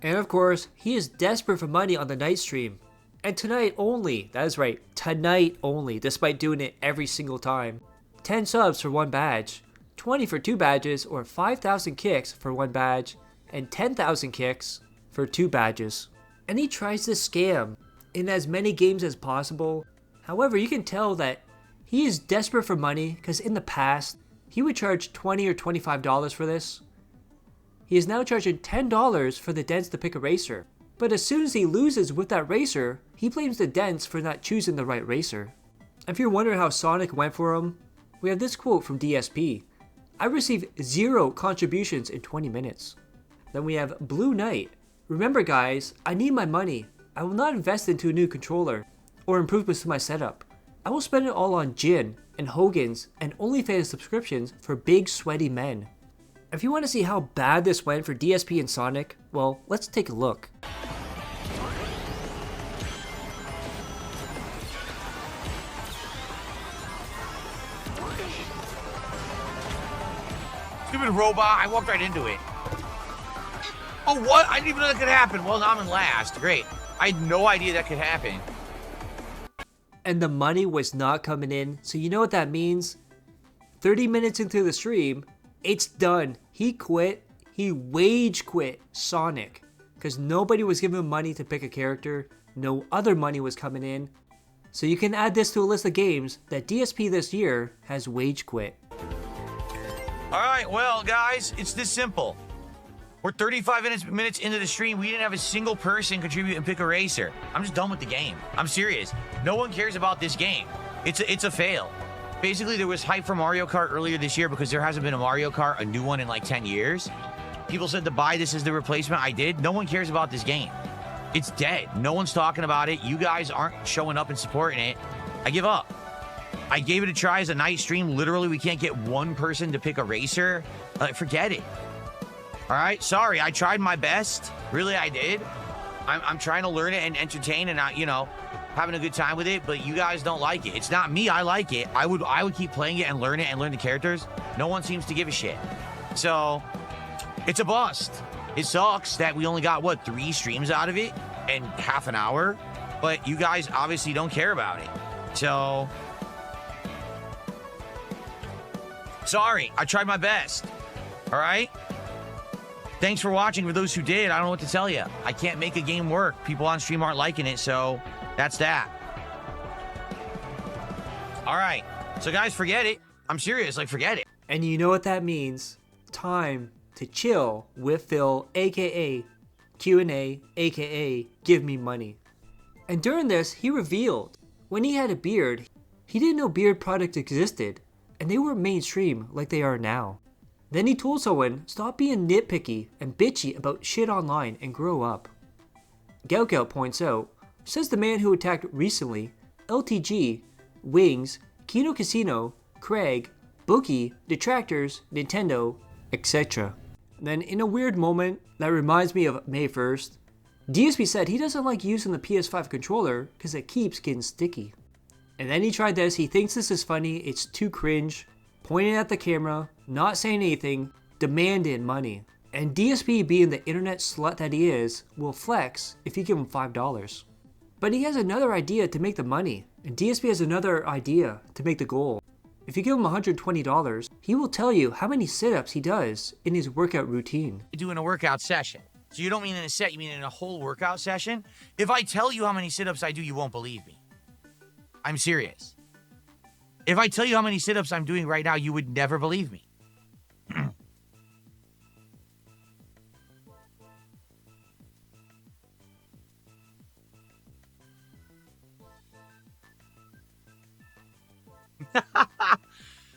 And of course, he is desperate for money on the night stream. And tonight only, that is right, tonight only, despite doing it every single time. 10 subs for 1 badge, 20 for 2 badges, or 5,000 kicks for 1 badge, and 10,000 kicks for 2 badges. And he tries to scam in as many games as possible. However, you can tell that he is desperate for money because in the past, he would charge $20 or $25 for this. He is now charging $10 for the dents to pick a racer. But as soon as he loses with that racer, he blames the dents for not choosing the right racer. If you're wondering how Sonic went for him, we have this quote from DSP. I received 0 contributions in 20 minutes. Then we have Blue Knight. Remember guys, I need my money. I will not invest into a new controller or improvements to my setup. I will spend it all on gin and Hogan's and OnlyFans subscriptions for big sweaty men. If you want to see how bad this went for DSP and Sonic, well, let's take a look. Stupid robot, I walked right into it. Oh, what? I didn't even know that could happen. Well, now I'm in last. Great. I had no idea that could happen. And the money was not coming in, so you know what that means? 30 minutes into the stream, it's done. He quit. He wage quit Sonic. Because nobody was giving him money to pick a character. No other money was coming in. So you can add this to a list of games that DSP this year has wage quit. All right, well, guys, it's this simple. We're 35 minutes into the stream. We didn't have a single person contribute and pick a racer. I'm just done with the game. I'm serious. No one cares about this game. It's a fail. Basically, there was hype for Mario Kart earlier this year because there hasn't been a Mario Kart, a new one, in like 10 years. People said to buy this as the replacement. I did. No one cares about this game. It's dead. No one's talking about it. You guys aren't showing up and supporting it. I give up. I gave it a try as a night stream. Literally, we can't get one person to pick a racer. Forget it. All right, sorry. I tried my best. Really, I did. I'm trying to learn it and entertain and, having a good time with it, but you guys don't like it. It's not me. I like it. I would keep playing it and learn the characters. No one seems to give a shit. So, it's a bust. It sucks that we only got, 3 streams out of it in half an hour, but you guys obviously don't care about it. So, sorry. I tried my best. All right? Thanks for watching. For those who did, I don't know what to tell you. I can't make a game work. People on stream aren't liking it, so that's that. All right. So, guys, forget it. I'm serious. Forget it. And you know what that means. Time to chill with Phil, aka Q&A, aka Give Me Money. And during this, he revealed when he had a beard, he didn't know beard products existed, and they were mainstream like they are now. Then he told someone, stop being nitpicky and bitchy about shit online and grow up. Gelgout points out, says the man who attacked recently, LTG, Wings, Kino Casino, Craig, Bookie, Detractors, Nintendo, etc. Then in a weird moment that reminds me of May 1st, DSP said he doesn't like using the PS5 controller because it keeps getting sticky. And then he tried this, he thinks this is funny, it's too cringe, pointing at the camera, not saying anything, demanding money. And DSP, being the internet slut that he is, will flex if you give him $5. But he has another idea to make the money, and DSP has another idea to make the goal. If you give him $120, he will tell you how many sit-ups he does in his workout routine. Doing a workout session. So you don't mean in a set, you mean in a whole workout session? If I tell you how many sit-ups I do, you won't believe me. I'm serious. If I tell you how many sit-ups I'm doing right now, you would never believe me.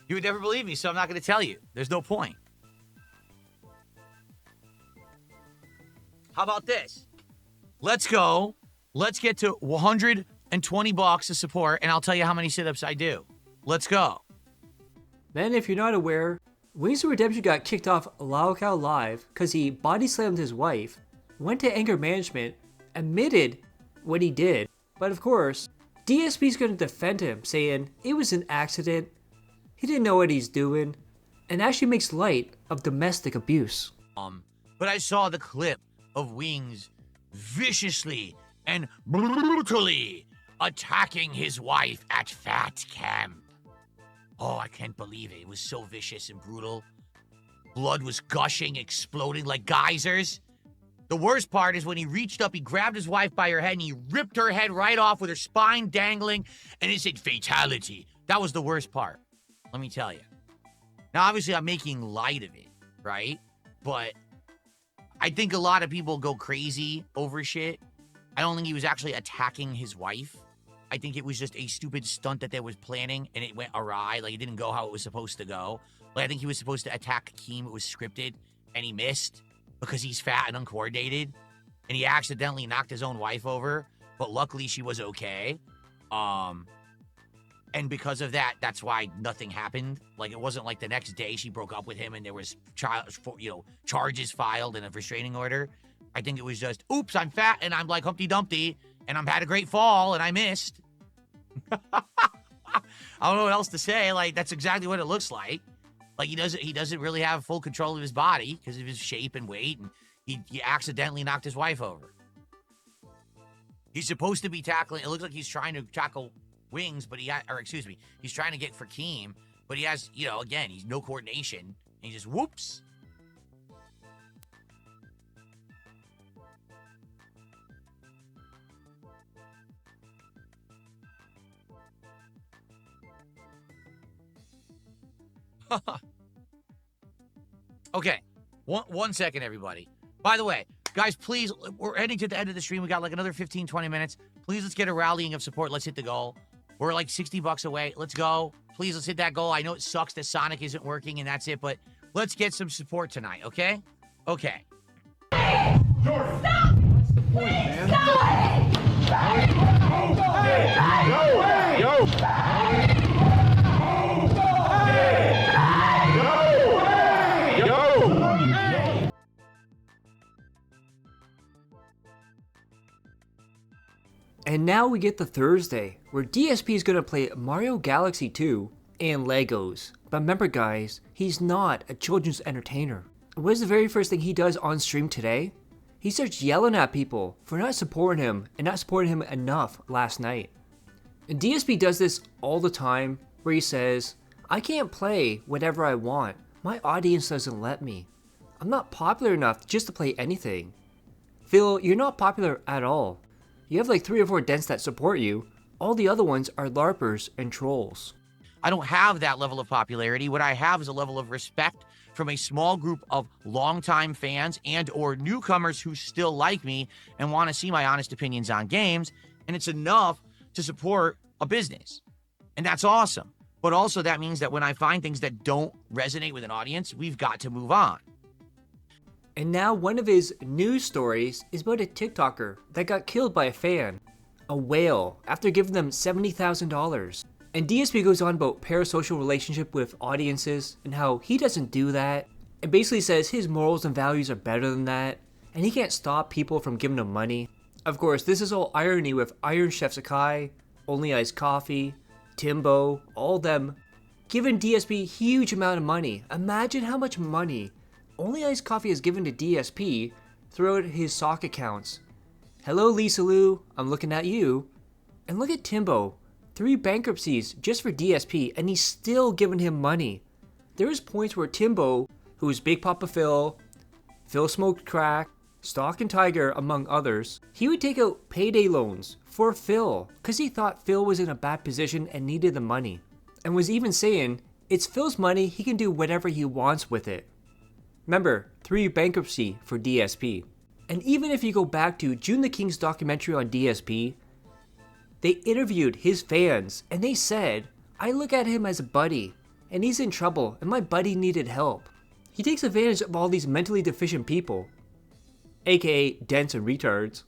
You would never believe me, so I'm not going to tell you. There's no point. How about this? Let's go. Let's get to $120 to support, and I'll tell you how many sit-ups I do. Let's go. Then, if you're not aware, Wings of Redemption got kicked off LOLCOW Live because he body slammed his wife, went to anger management, admitted what he did. But of course, DSP's going to defend him, saying it was an accident, he didn't know what he's doing, and actually makes light of domestic abuse. But I saw the clip of Wings viciously and brutally attacking his wife at Fat Camp. Oh, I can't believe it. It was so vicious and brutal. Blood was gushing, exploding like geysers. The worst part is when he reached up, he grabbed his wife by her head and he ripped her head right off with her spine dangling, and it said fatality. That was the worst part, let me tell you. Now, obviously, I'm making light of it, right? But I think a lot of people go crazy over shit. I don't think he was actually attacking his wife. I think it was just a stupid stunt that they was planning, and it went awry. Like, it didn't go how it was supposed to go. Like, I think he was supposed to attack Keem. It was scripted, and he missed. because he's fat and uncoordinated, and he accidentally knocked his own wife over, but luckily she was okay. And because of that, that's why nothing happened. Like, it wasn't like the next day she broke up with him and there was charges filed and a restraining order. I think it was just, oops, I'm fat and I'm like Humpty Dumpty and I've had a great fall and I missed. I don't know what else to say. Like, that's exactly what it looks like. Like, he doesn't really have full control of his body because of his shape and weight, and he accidentally knocked his wife over. He's supposed to be tackling. It looks like he's trying to tackle Wings, but he's trying to get for Keem, but he has, again, he's no coordination. And he just whoops. Okay, one second, everybody. By the way, guys, please, we're heading to the end of the stream. We got like another 15, 20 minutes. Please, let's get a rallying of support. Let's hit the goal. We're like $60 away. Let's go. Please, let's hit that goal. I know it sucks that Sonic isn't working and that's it, but let's get some support tonight, okay? Okay. Jordan, stop! What's the point, man? Stop! And now we get to Thursday, where DSP is going to play Mario Galaxy 2 and Legos. But remember guys, he's not a children's entertainer. What is the very first thing he does on stream today? He starts yelling at people for not supporting him and not supporting him enough last night. And DSP does this all the time, where he says, I can't play whatever I want. My audience doesn't let me. I'm not popular enough just to play anything. Phil, you're not popular at all. You have like 3 or 4 dents that support you. All the other ones are LARPers and trolls. I don't have that level of popularity. What I have is a level of respect from a small group of longtime fans and or newcomers who still like me and want to see my honest opinions on games. And it's enough to support a business. And that's awesome. But also that means that when I find things that don't resonate with an audience, we've got to move on. And now one of his news stories is about a TikToker that got killed by a fan, a whale, after giving them $70,000. And DSP goes on about parasocial relationship with audiences and how he doesn't do that, and basically says his morals and values are better than that, and he can't stop people from giving him money. Of course, this is all irony with Iron Chef Sakai, Only Iced Coffee, Timbo, all them giving DSP huge amount of money. Imagine how much money Only Iced Coffee has given to DSP throughout his sock accounts. Hello Lisa Lou, I'm looking at you. And look at Timbo, 3 bankruptcies just for DSP, and he's still giving him money. There was points where Timbo, who was Big Papa Phil smoked crack, Stock and Tiger among others, he would take out payday loans for Phil because he thought Phil was in a bad position and needed the money. And was even saying, it's Phil's money, he can do whatever he wants with it. Remember, 3 bankruptcy for DSP. And even if you go back to June the King's documentary on DSP, they interviewed his fans and they said, I look at him as a buddy and he's in trouble and my buddy needed help. He takes advantage of all these mentally deficient people, aka dents and retards,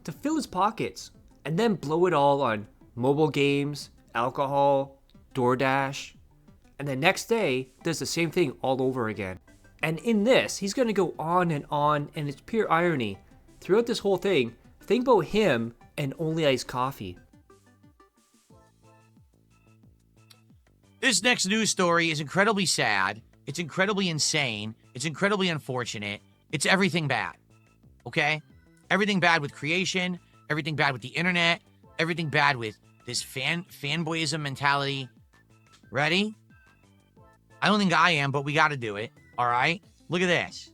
to fill his pockets and then blow it all on mobile games, alcohol, DoorDash, and the next day does the same thing all over again. And in this, he's going to go on, and it's pure irony. Throughout this whole thing, think about him and Only Iced Coffee. This next news story is incredibly sad. It's incredibly insane. It's incredibly unfortunate. It's everything bad. Okay? Everything bad with creation, everything bad with the internet, everything bad with this fanboyism mentality. Ready? I don't think I am, but we got to do it. All right, look at this.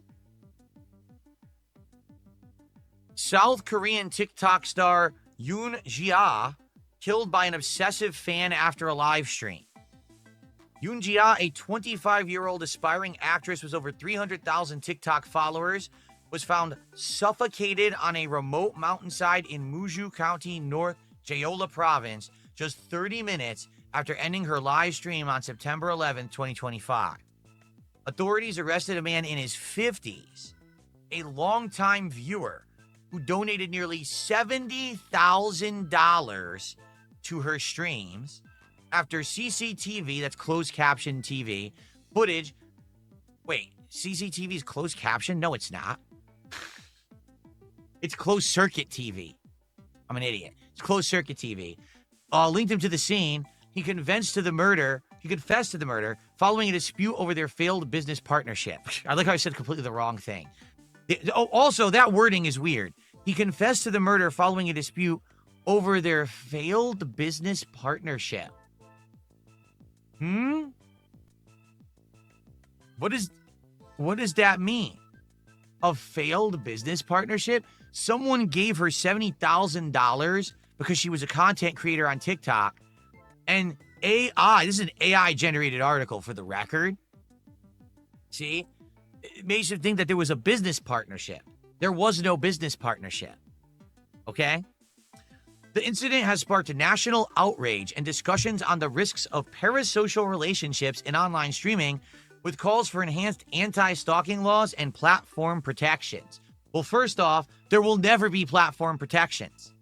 South Korean TikTok star Yoon Jia killed by an obsessive fan after a live stream. Yoon Jia, a 25-year-old aspiring actress with over 300,000 TikTok followers, was found suffocated on a remote mountainside in Muju County, North Jeolla Province, just 30 minutes after ending her live stream on September 11, 2025. Authorities arrested a man in his 50s a longtime viewer who donated nearly $70,000 to her streams after CCTV, that's closed caption TV, footage. Wait, CCTV is closed caption? No, it's not. It's closed circuit TV. I'm an idiot. It's closed circuit TV. Linked him to the scene. He confessed to the murder following a dispute over their failed business partnership. I like how I said completely the wrong thing. Also, that wording is weird. He confessed to the murder following a dispute over their failed business partnership. What does that mean? A failed business partnership? Someone gave her $70,000 because she was a content creator on TikTok. And this is an AI-generated article for the record. See? It makes you think that there was a business partnership. There was no business partnership. Okay? The incident has sparked national outrage and discussions on the risks of parasocial relationships in online streaming, with calls for enhanced anti-stalking laws and platform protections. Well, first off, there will never be platform protections.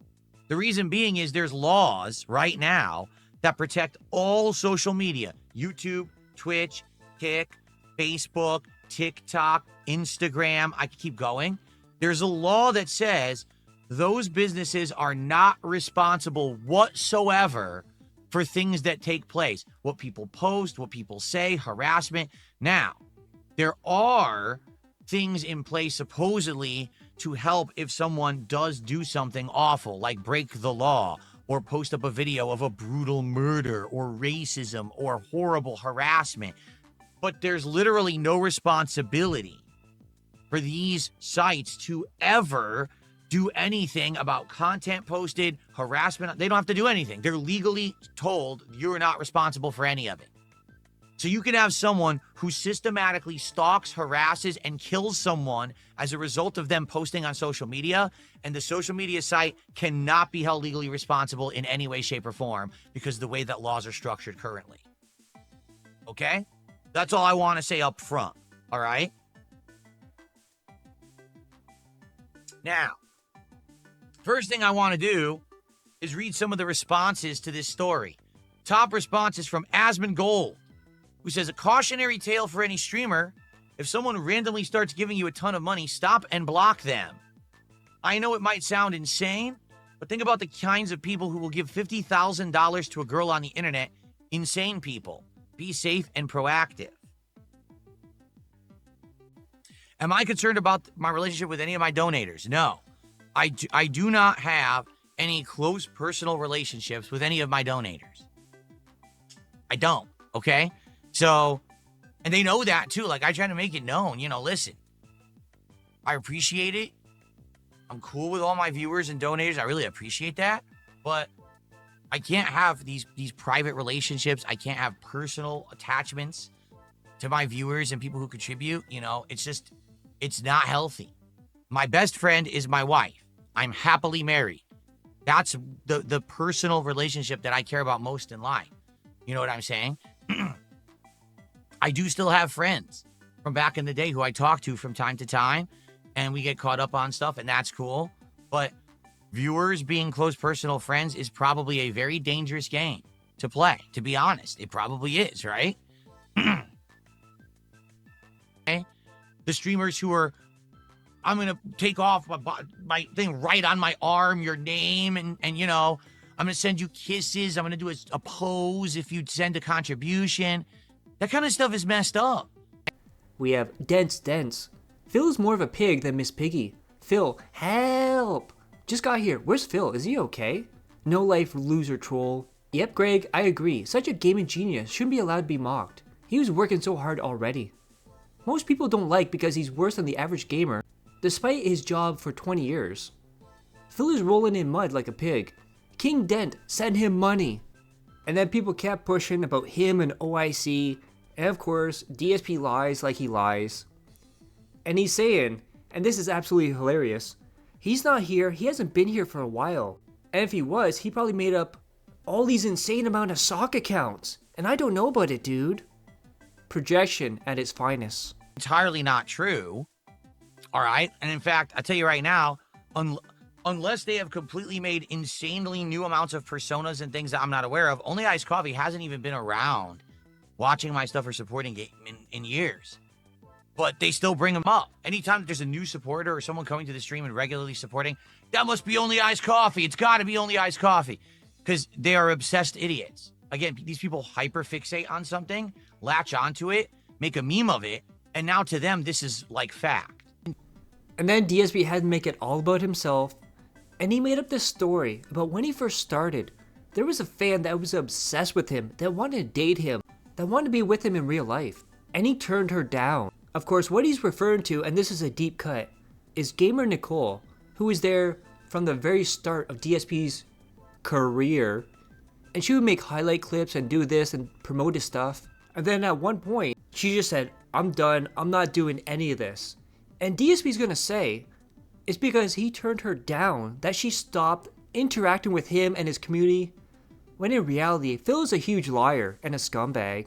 The reason being is there's laws right now that protect all social media. YouTube, Twitch, Kick, Facebook, TikTok, Instagram. I could keep going. There's a law that says those businesses are not responsible whatsoever for things that take place. What people post, what people say, harassment. Now, there are things in place supposedly to help if someone does do something awful, like break the law, or post up a video of a brutal murder, or racism, or horrible harassment. But there's literally no responsibility for these sites to ever do anything about content posted, harassment. They don't have to do anything. They're legally told you're not responsible for any of it. So you can have someone who systematically stalks, harasses, and kills someone as a result of them posting on social media, and the social media site cannot be held legally responsible in any way, shape, or form because of the way that laws are structured currently. Okay? That's all I want to say up front. All right? Now, first thing I want to do is read some of the responses to this story. Top response is from Asmongold, who says, a cautionary tale for any streamer. If someone randomly starts giving you a ton of money, stop and block them. I know it might sound insane, but think about the kinds of people who will give $50,000 to a girl on the internet. Insane people. Be safe and proactive. Am I concerned about my relationship with any of my donators? No. I do not have any close personal relationships with any of my donators. I don't, okay? So, and they know that too. Like, I try to make it known, listen, I appreciate it. I'm cool with all my viewers and donators. I really appreciate that. But I can't have these private relationships. I can't have personal attachments to my viewers and people who contribute. It's not healthy. My best friend is my wife. I'm happily married. That's the personal relationship that I care about most in life. You know what I'm saying? I do still have friends from back in the day who I talk to from time to time, and we get caught up on stuff, and that's cool. But viewers being close personal friends is probably a very dangerous game to play, to be honest. It probably is, right? Okay? The streamers who are, I'm going to take off my thing right on my arm, your name, and I'm going to send you kisses. I'm going to do a pose if you send a contribution. That kind of stuff is messed up. We have Dense. Phil is more of a pig than Miss Piggy. Phil, help! Just got here. Where's Phil? Is he okay? No life loser troll. Yep, Greg, I agree. Such a gaming genius shouldn't be allowed to be mocked. He was working so hard already. Most people don't like because he's worse than the average gamer, despite his job for 20 years. Phil is rolling in mud like a pig. King Dent, send him money. And then people kept pushing about him and OIC, and of course, DSP lies like he lies. And he's saying, and this is absolutely hilarious, he's not here, he hasn't been here for a while. And if he was, he probably made up all these insane amount of sock accounts. And I don't know about it, dude. Projection at its finest. Entirely not true. All right. And in fact, I'll tell you right now, unless they have completely made insanely new amounts of personas and things that I'm not aware of, Only Iced Coffee hasn't even been around watching my stuff or supporting it in years. But they still bring them up. Anytime there's a new supporter or someone coming to the stream and regularly supporting, that must be Only Iced Coffee. It's got to be Only Iced Coffee. Because they are obsessed idiots. Again, these people hyperfixate on something, latch onto it, make a meme of it, and now to them, this is like fact. And then DSP had to make it all about himself, and he made up this story about when he first started. There was a fan that was obsessed with him, that wanted to date him, that wanted to be with him in real life, and he turned her down. Of course, what he's referring to, and this is a deep cut, is gamer Nicole, who was there from the very start of DSP's career, and she would make highlight clips and do this and promote his stuff. And then at one point, she just said, I'm done, I'm not doing any of this. And DSP's gonna say, it's because he turned her down that she stopped interacting with him and his community, when in reality, Phil is a huge liar and a scumbag.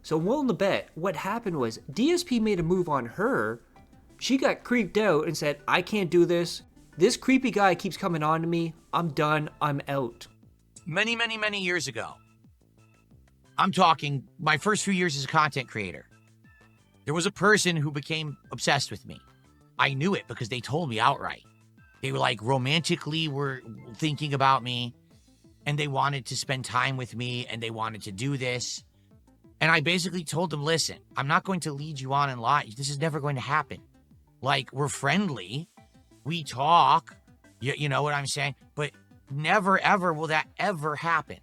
So I'm willing to bet what happened was DSP made a move on her, she got creeped out and said, I can't do this, this creepy guy keeps coming on to me, I'm done, I'm out. Many, many, many years ago, I'm talking my first few years as a content creator, there was a person who became obsessed with me. I knew it because they told me outright. They were like romantically were thinking about me, and they wanted to spend time with me, and they wanted to do this. And I basically told them, listen, I'm not going to lead you on in life. This is never going to happen. Like, we're friendly. We talk. You know what I'm saying? But never, ever will that ever happen.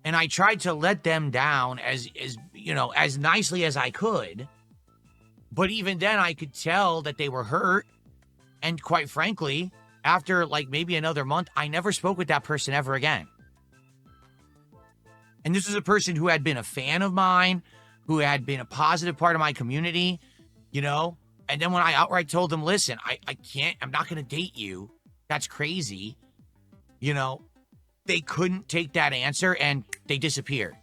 And I tried to let them down as nicely as I could. But even then, I could tell that they were hurt. And quite frankly, after like maybe another month, I never spoke with that person ever again. And this was a person who had been a fan of mine, who had been a positive part of my community, you know? And then when I outright told them, listen, I can't, I'm not going to date you. That's crazy. You know, they couldn't take that answer and they disappeared.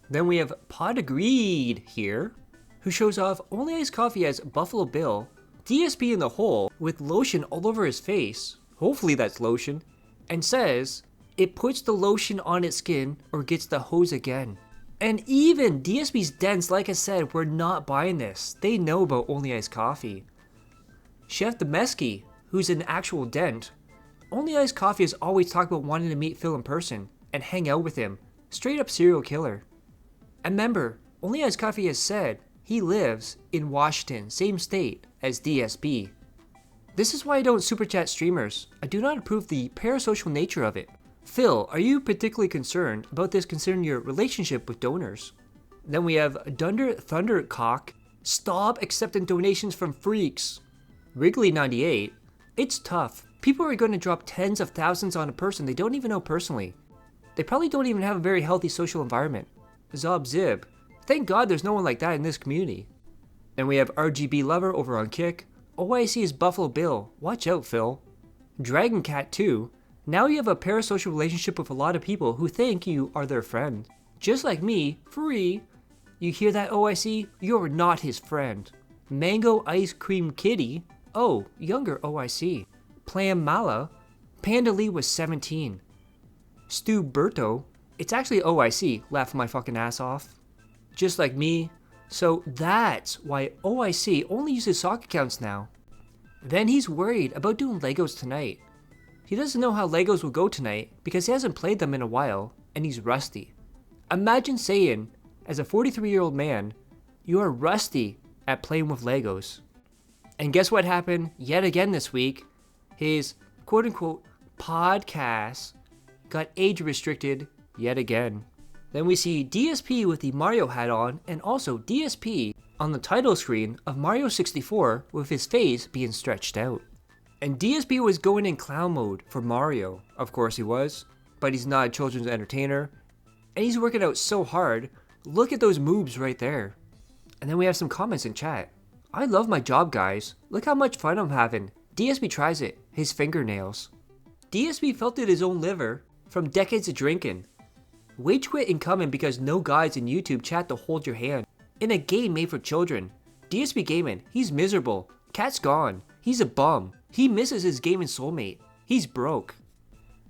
Then we have Pod Agreed here, who shows off Only Iced Coffee as Buffalo Bill, DSP in the hole with lotion all over his face, hopefully that's lotion, and says, it puts the lotion on its skin or gets the hose again. And even DSP's dents, like I said, were not buying this. They know about Only Iced Coffee. Chef Demeski, who's an actual dent, Only Iced Coffee has always talked about wanting to meet Phil in person and hang out with him. Straight up serial killer. And remember, Only Iced Coffee has said he lives in Washington, same state as DSP. This is why I don't super chat streamers. I do not approve the parasocial nature of it. Phil, are you particularly concerned about this considering your relationship with donors? Then we have Dunder Thundercock. Stop accepting donations from freaks. Wrigley98. It's tough. People are going to drop tens of thousands on a person they don't even know personally. They probably don't even have a very healthy social environment. Zob Zib. Thank God there's no one like that in this community. Then we have RGB Lover over on Kick. OIC is Buffalo Bill. Watch out, Phil. Dragon Cat 2. Now you have a parasocial relationship with a lot of people who think you are their friend. Just like me, free. You hear that, OIC? You're not his friend. Mango Ice Cream Kitty. Oh, younger OIC. Plam Mala. Panda Lee was 17. Stu Berto. It's actually OIC. Laugh my fucking ass off. Just like me. So that's why OIC only uses sock accounts now. Then he's worried about doing Legos tonight. He doesn't know how Legos will go tonight because he hasn't played them in a while and he's rusty. Imagine saying, as a 43-year-old man, you are rusty at playing with Legos. And guess what happened yet again this week? His quote-unquote podcast got age restricted yet again. Then we see DSP with the Mario hat on and also DSP on the title screen of Mario 64 with his face being stretched out. And DSP was going in clown mode for Mario. Of course he was, but he's not a children's entertainer. And he's working out so hard. Look at those moves right there. And then we have some comments in chat. I love my job, guys. Look how much fun I'm having. DSP tries it. His fingernails. DSP felt it his own liver from decades of drinking. Wage quit incoming because no guys in YouTube chat to hold your hand in a game made for children. DSP Gaming, he's miserable. Cat's gone. He's a bum. He misses his gaming soulmate. He's broke.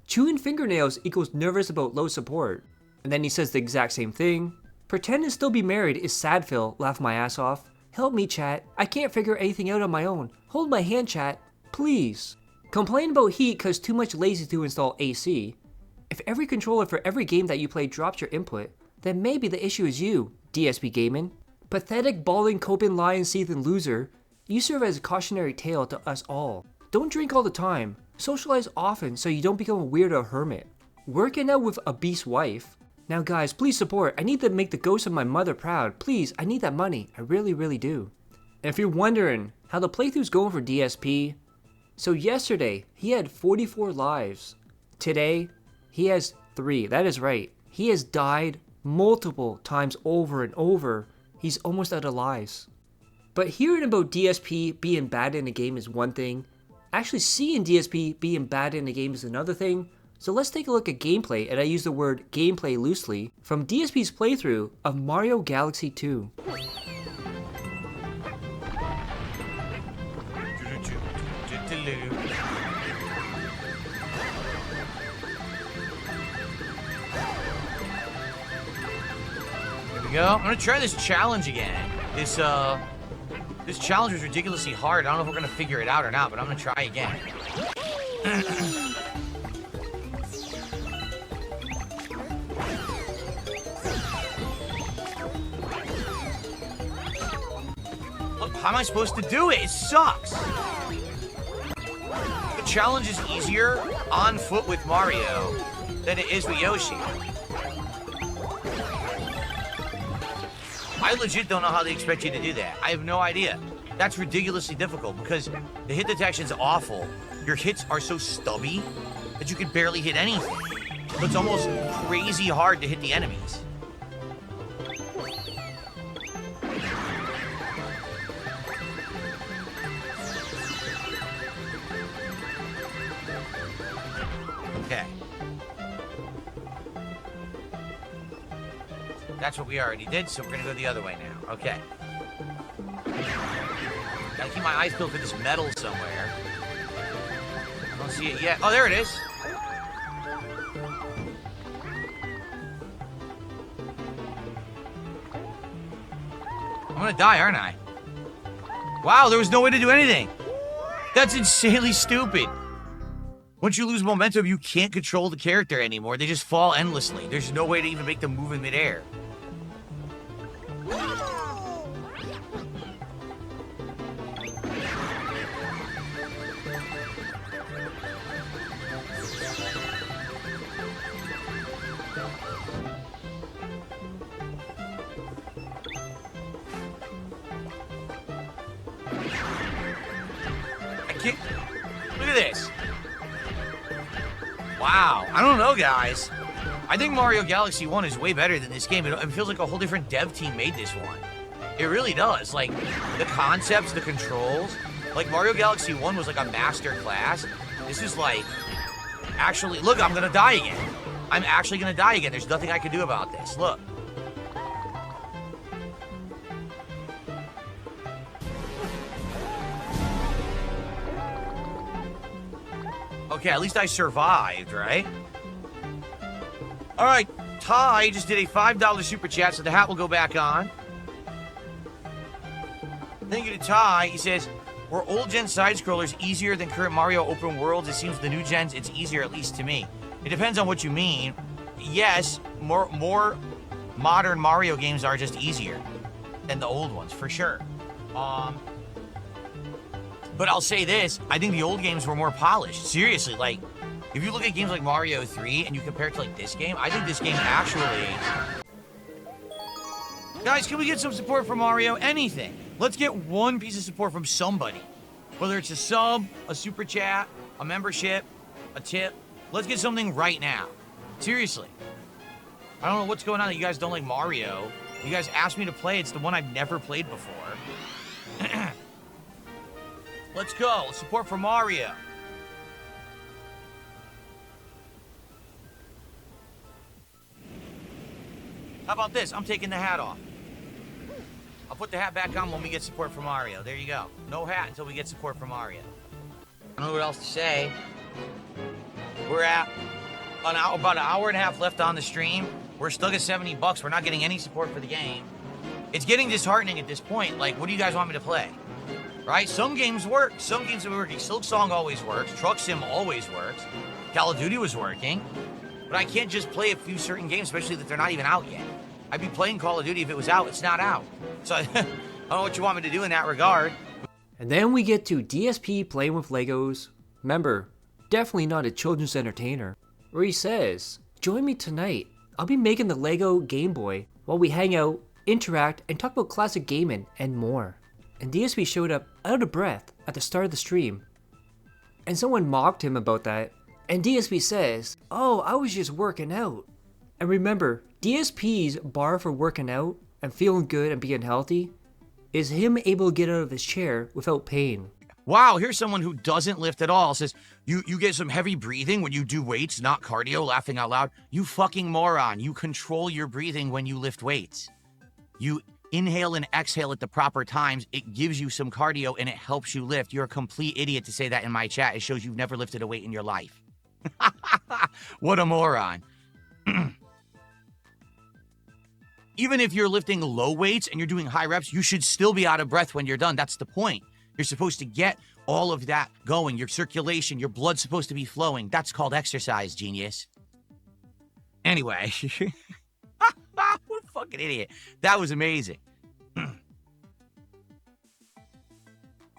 Chewing fingernails equals nervous about low support. And then he says the exact same thing. Pretend to still be married is sad, Phil. Laugh my ass off. Help me, chat. I can't figure anything out on my own. Hold my hand, chat. Please. Complain about heat cause too much lazy to install AC. If every controller for every game that you play drops your input, then maybe the issue is you, DSP Gaming. Pathetic, balding, coping, lying, seething loser. You serve as a cautionary tale to us all. Don't drink all the time. Socialize often so you don't become a weirdo hermit. Working out with a beast wife. Now guys, please support. I need to make the ghost of my mother proud. Please, I need that money. I really, really do. And if you're wondering how the playthrough's going for DSP, so yesterday he had 44 lives. Today, he has 3. That is right. He has died multiple times over and over. He's almost out of lives. But hearing about DSP being bad in a game is one thing. Actually seeing DSP being bad in a game is another thing. So let's take a look at gameplay, and I use the word gameplay loosely, from DSP's playthrough of Mario Galaxy 2. There we go. I'm gonna try this challenge again. This challenge was ridiculously hard. I don't know if we're gonna figure it out or not, but I'm gonna try again. Look, how am I supposed to do it? It sucks. The challenge is easier on foot with Mario than it is with Yoshi. I legit don't know how they expect you to do that. I have no idea. That's ridiculously difficult because the hit detection's awful. Your hits are so stubby that you can barely hit anything. So it's almost crazy hard to hit the enemies. Okay. That's what we already did, so we're gonna go the other way now. Okay. Gotta keep my eyes peeled for this metal somewhere. I don't see it yet. Oh, there it is. I'm gonna die, aren't I? Wow, there was no way to do anything. That's insanely stupid. Once you lose momentum, you can't control the character anymore. They just fall endlessly. There's no way to even make them move in midair. I can't... Look at this. Wow. I don't know, guys. I think Mario Galaxy 1 is way better than this game. It feels like a whole different dev team made this one. It really does. Like, the concepts, the controls. Like, Mario Galaxy 1 was like a master class. This is like... Actually, look, I'm gonna die again. I'm actually gonna die again. There's nothing I can do about this. Look. Okay, at least I survived, right? All right, Ty just did a $5 super chat, so the hat will go back on. Thank you to Ty. He says, were old-gen side-scrollers easier than current Mario open worlds? It seems the new gens, it's easier, at least to me. It depends on what you mean. Yes, more modern Mario games are just easier than the old ones, for sure. But I'll say this, I think the old games were more polished. Seriously, like, if you look at games like Mario 3 and you compare it to, like, this game, I think this game actually... Guys, can we get some support from Mario? Anything. Let's get one piece of support from somebody. Whether it's a sub, a super chat, a membership, a tip. Let's get something right now. Seriously. I don't know what's going on that you guys don't like Mario. You guys asked me to play. It's the one I've never played before. Let's go. Support for Mario. How about this? I'm taking the hat off. I'll put the hat back on when we get support from Mario. There you go. No hat until we get support from Mario. I don't know what else to say. We're at about an hour and a half left on the stream. We're stuck at 70 bucks. We're not getting any support for the game. It's getting disheartening at this point. Like, what do you guys want me to play? Right? Some games work. Some games are working. Silk Song always works. Truck Sim always works. Call of Duty was working. But I can't just play a few certain games, especially that they're not even out yet. I'd be playing Call of Duty if it was out. It's not out. So I don't know what you want me to do in that regard. And then we get to DSP playing with Legos. Remember, definitely not a children's entertainer. Where he says, join me tonight. I'll be making the Lego Game Boy while we hang out, interact, and talk about classic gaming and more. And DSP showed up out of breath at the start of the stream. And someone mocked him about that. And DSP says, oh, I was just working out. And remember, DSP's bar for working out and feeling good and being healthy is him able to get out of his chair without pain. Wow, here's someone who doesn't lift at all. Says, you get some heavy breathing when you do weights, not cardio, laughing out loud. You fucking moron. You control your breathing when you lift weights. You inhale and exhale at the proper times. It gives you some cardio and it helps you lift. You're a complete idiot to say that in my chat. It shows you've never lifted a weight in your life. What a moron. Even if you're lifting low weights and you're doing high reps, you should still be out of breath when you're done. That's the point. You're supposed to get all of that going. Your circulation, your blood's supposed to be flowing. That's called exercise, genius. Anyway. What a fucking idiot. That was amazing.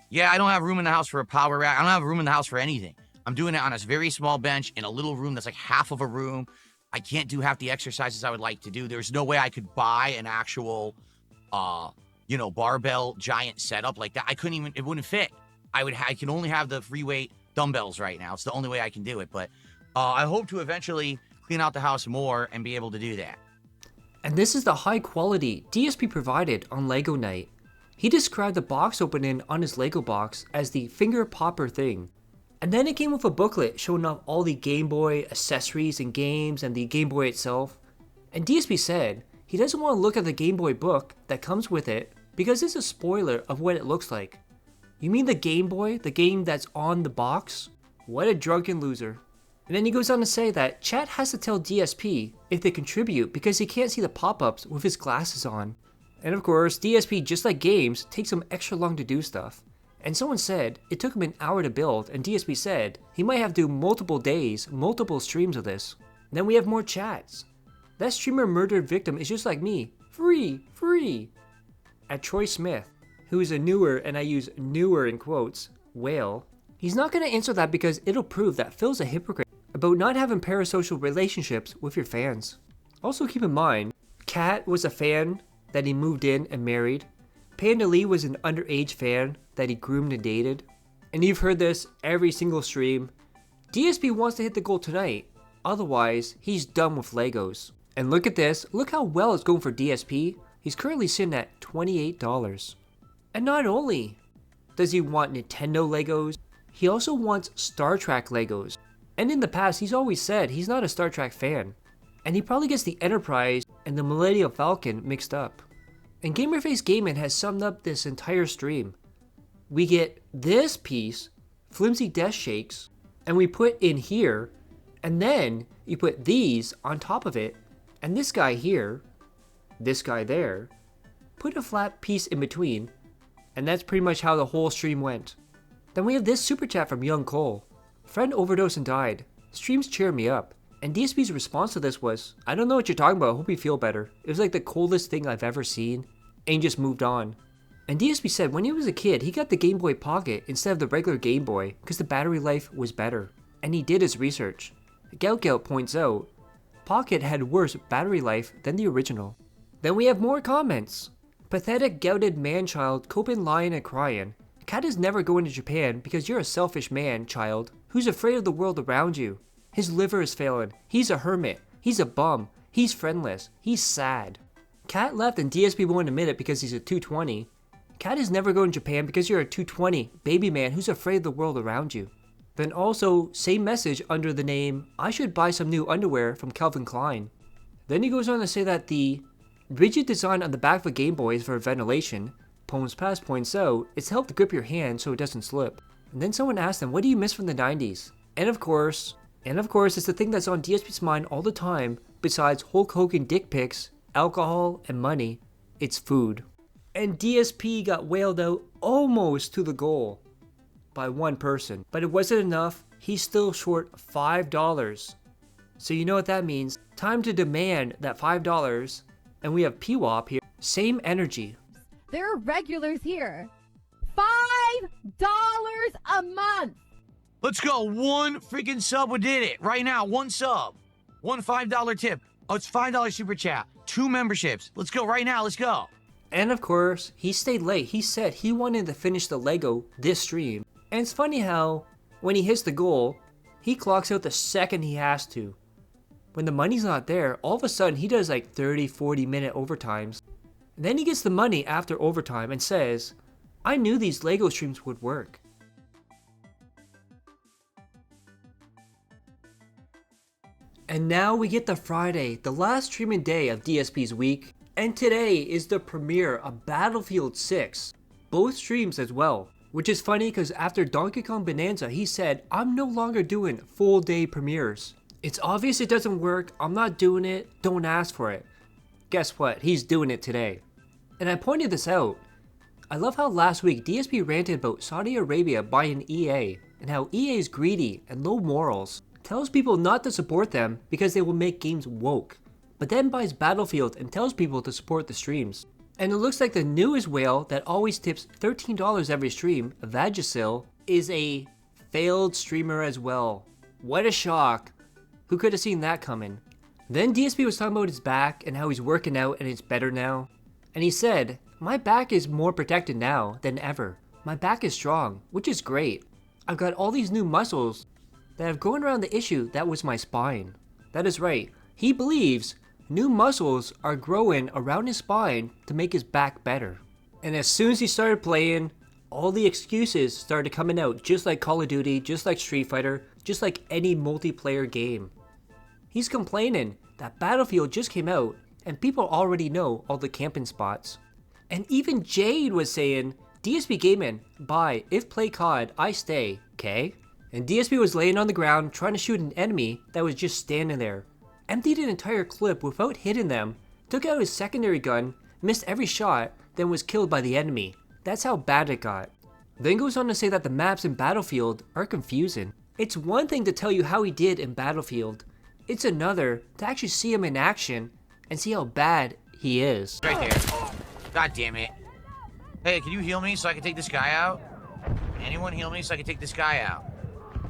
Yeah, I don't have room in the house for a power rack. I don't have room in the house for anything. I'm doing it on a very small bench in a little room that's like half of a room. I can't do half the exercises I would like to do. There's no way I could buy an actual, barbell giant setup like that. I couldn't even, it wouldn't fit. I can only have the free weight dumbbells right now. It's the only way I can do it. But I hope to eventually clean out the house more and be able to do that. And this is the high quality DSP provided on Lego Night. He described the box opening on his Lego box as the finger popper thing. And then it came with a booklet showing off all the Game Boy accessories and games and the Game Boy itself. And DSP said he doesn't want to look at the Game Boy book that comes with it because it's a spoiler of what it looks like. You mean the Game Boy, the game that's on the box? What a drunken loser. And then he goes on to say that chat has to tell DSP if they contribute because he can't see the pop-ups with his glasses on. And of course, DSP, just like games, takes him extra long to do stuff. And someone said it took him an hour to build, and DSP said he might have to do multiple days, multiple streams of this. And then we have more chats. That streamer murdered victim is just like me. Free, free. At Troy Smith, who is a newer, and I use newer in quotes, whale. He's not going to answer that because it'll prove that Phil's a hypocrite about not having parasocial relationships with your fans. Also keep in mind, Kat was a fan that he moved in and married. Panda Lee was an underage fan that he groomed and dated. And you've heard this every single stream. DSP wants to hit the goal tonight, otherwise he's done with Legos. And look at this, look how well it's going for DSP. He's currently sitting at $28. And not only does he want Nintendo Legos, he also wants Star Trek Legos. And in the past, he's always said he's not a Star Trek fan. And he probably gets the Enterprise and the Millennium Falcon mixed up. And Gamerface Gaming has summed up this entire stream. We get this piece, Flimsy Death Shakes, and we put in here, and then you put these on top of it, and this guy here, this guy there, put a flat piece in between, and that's pretty much how the whole stream went. Then we have this super chat from Young Cole. Friend overdosed and died. Streams cheer me up. And DSP's response to this was, I don't know what you're talking about, I hope you feel better. It was like the coldest thing I've ever seen. And just moved on. And DSP said when he was a kid, he got the Game Boy Pocket instead of the regular Game Boy because the battery life was better. And he did his research. Gout points out, Pocket had worse battery life than the original. Then we have more comments. Pathetic gouted man-child coping lying and crying. Cat is never going to Japan because you're a selfish man, child, who's afraid of the world around you. His liver is failing. He's a hermit. He's a bum. He's friendless. He's sad. Cat left and DSP won't admit it because he's a 220. Cat is never going to Japan because you're a 220 baby man who's afraid of the world around you. Then also, same message under the name, I should buy some new underwear from Calvin Klein. Then he goes on to say that the Rigid design on the back of a Game Boy is for ventilation. Poems past points out, it's to help grip your hand so it doesn't slip. And then someone asked them, what do you miss from the 90s? And of course, it's the thing that's on DSP's mind all the time, besides Hulk Hogan dick pics, alcohol, and money, it's food. And DSP got wailed out almost to the goal by one person. But it wasn't enough, he's still short $5. So you know what that means. Time to demand that $5, and we have PWOP here. Same energy. There are regulars here. $5 a month. Let's go. One freaking sub. We did it right now. One sub. One $5 tip. Oh, it's $5 super chat. 2 memberships. Let's go right now. Let's go. And of course, he stayed late. He said he wanted to finish the Lego this stream. And it's funny how, when he hits the goal, he clocks out the second he has to. When the money's not there, all of a sudden he does like 30-40 minute overtimes. And then he gets the money after overtime and says, I knew these Lego streams would work. And now we get to Friday, the last streaming day of DSP's week. And today is the premiere of Battlefield 6. Both streams as well. Which is funny because after Donkey Kong Bonanza, he said, I'm no longer doing full day premieres. It's obvious it doesn't work, I'm not doing it, don't ask for it. Guess what, he's doing it today. And I pointed this out. I love how last week DSP ranted about Saudi Arabia buying EA, and how EA is greedy and low morals, tells people not to support them because they will make games woke, but then buys Battlefield and tells people to support the streams. And it looks like the newest whale that always tips $13 every stream, Vagisil, is a failed streamer as well. What a shock. Who could have seen that coming? Then DSP was talking about his back and how he's working out and it's better now. And he said, my back is more protected now than ever. My back is strong, which is great. I've got all these new muscles that have grown around the issue that was my spine. That is right. He believes new muscles are growing around his spine to make his back better. And as soon as he started playing, all the excuses started coming out, just like Call of Duty, just like Street Fighter, just like any multiplayer game. He's complaining that Battlefield just came out and people already know all the camping spots. And even Jade was saying, DSP Gaming, bye, if play COD, I stay, okay? And DSP was laying on the ground trying to shoot an enemy that was just standing there. Emptied an entire clip without hitting them, took out his secondary gun, missed every shot, then was killed by the enemy. That's how bad it got. Then goes on to say that the maps in Battlefield are confusing. It's one thing to tell you how he did in Battlefield. It's another to actually see him in action and see how bad he is. Right there. God damn it. Hey, can you heal me so I can take this guy out? Anyone heal me so I can take this guy out?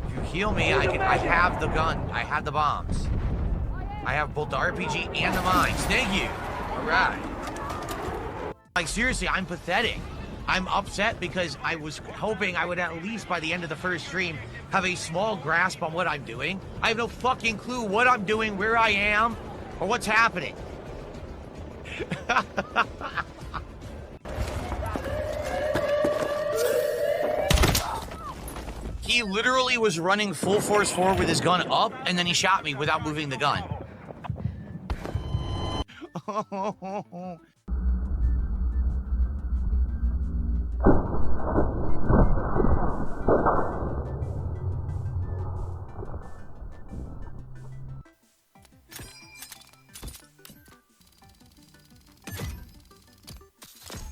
If you heal me, I have the gun. I have the bombs. I have both the RPG and the mines. Thank you. All right. Like, seriously, I'm pathetic. I'm upset because I was hoping I would at least by the end of the first stream have a small grasp on what I'm doing. I have no fucking clue what I'm doing, where I am, or what's happening. He literally was running full force forward with his gun up, and then he shot me without moving the gun.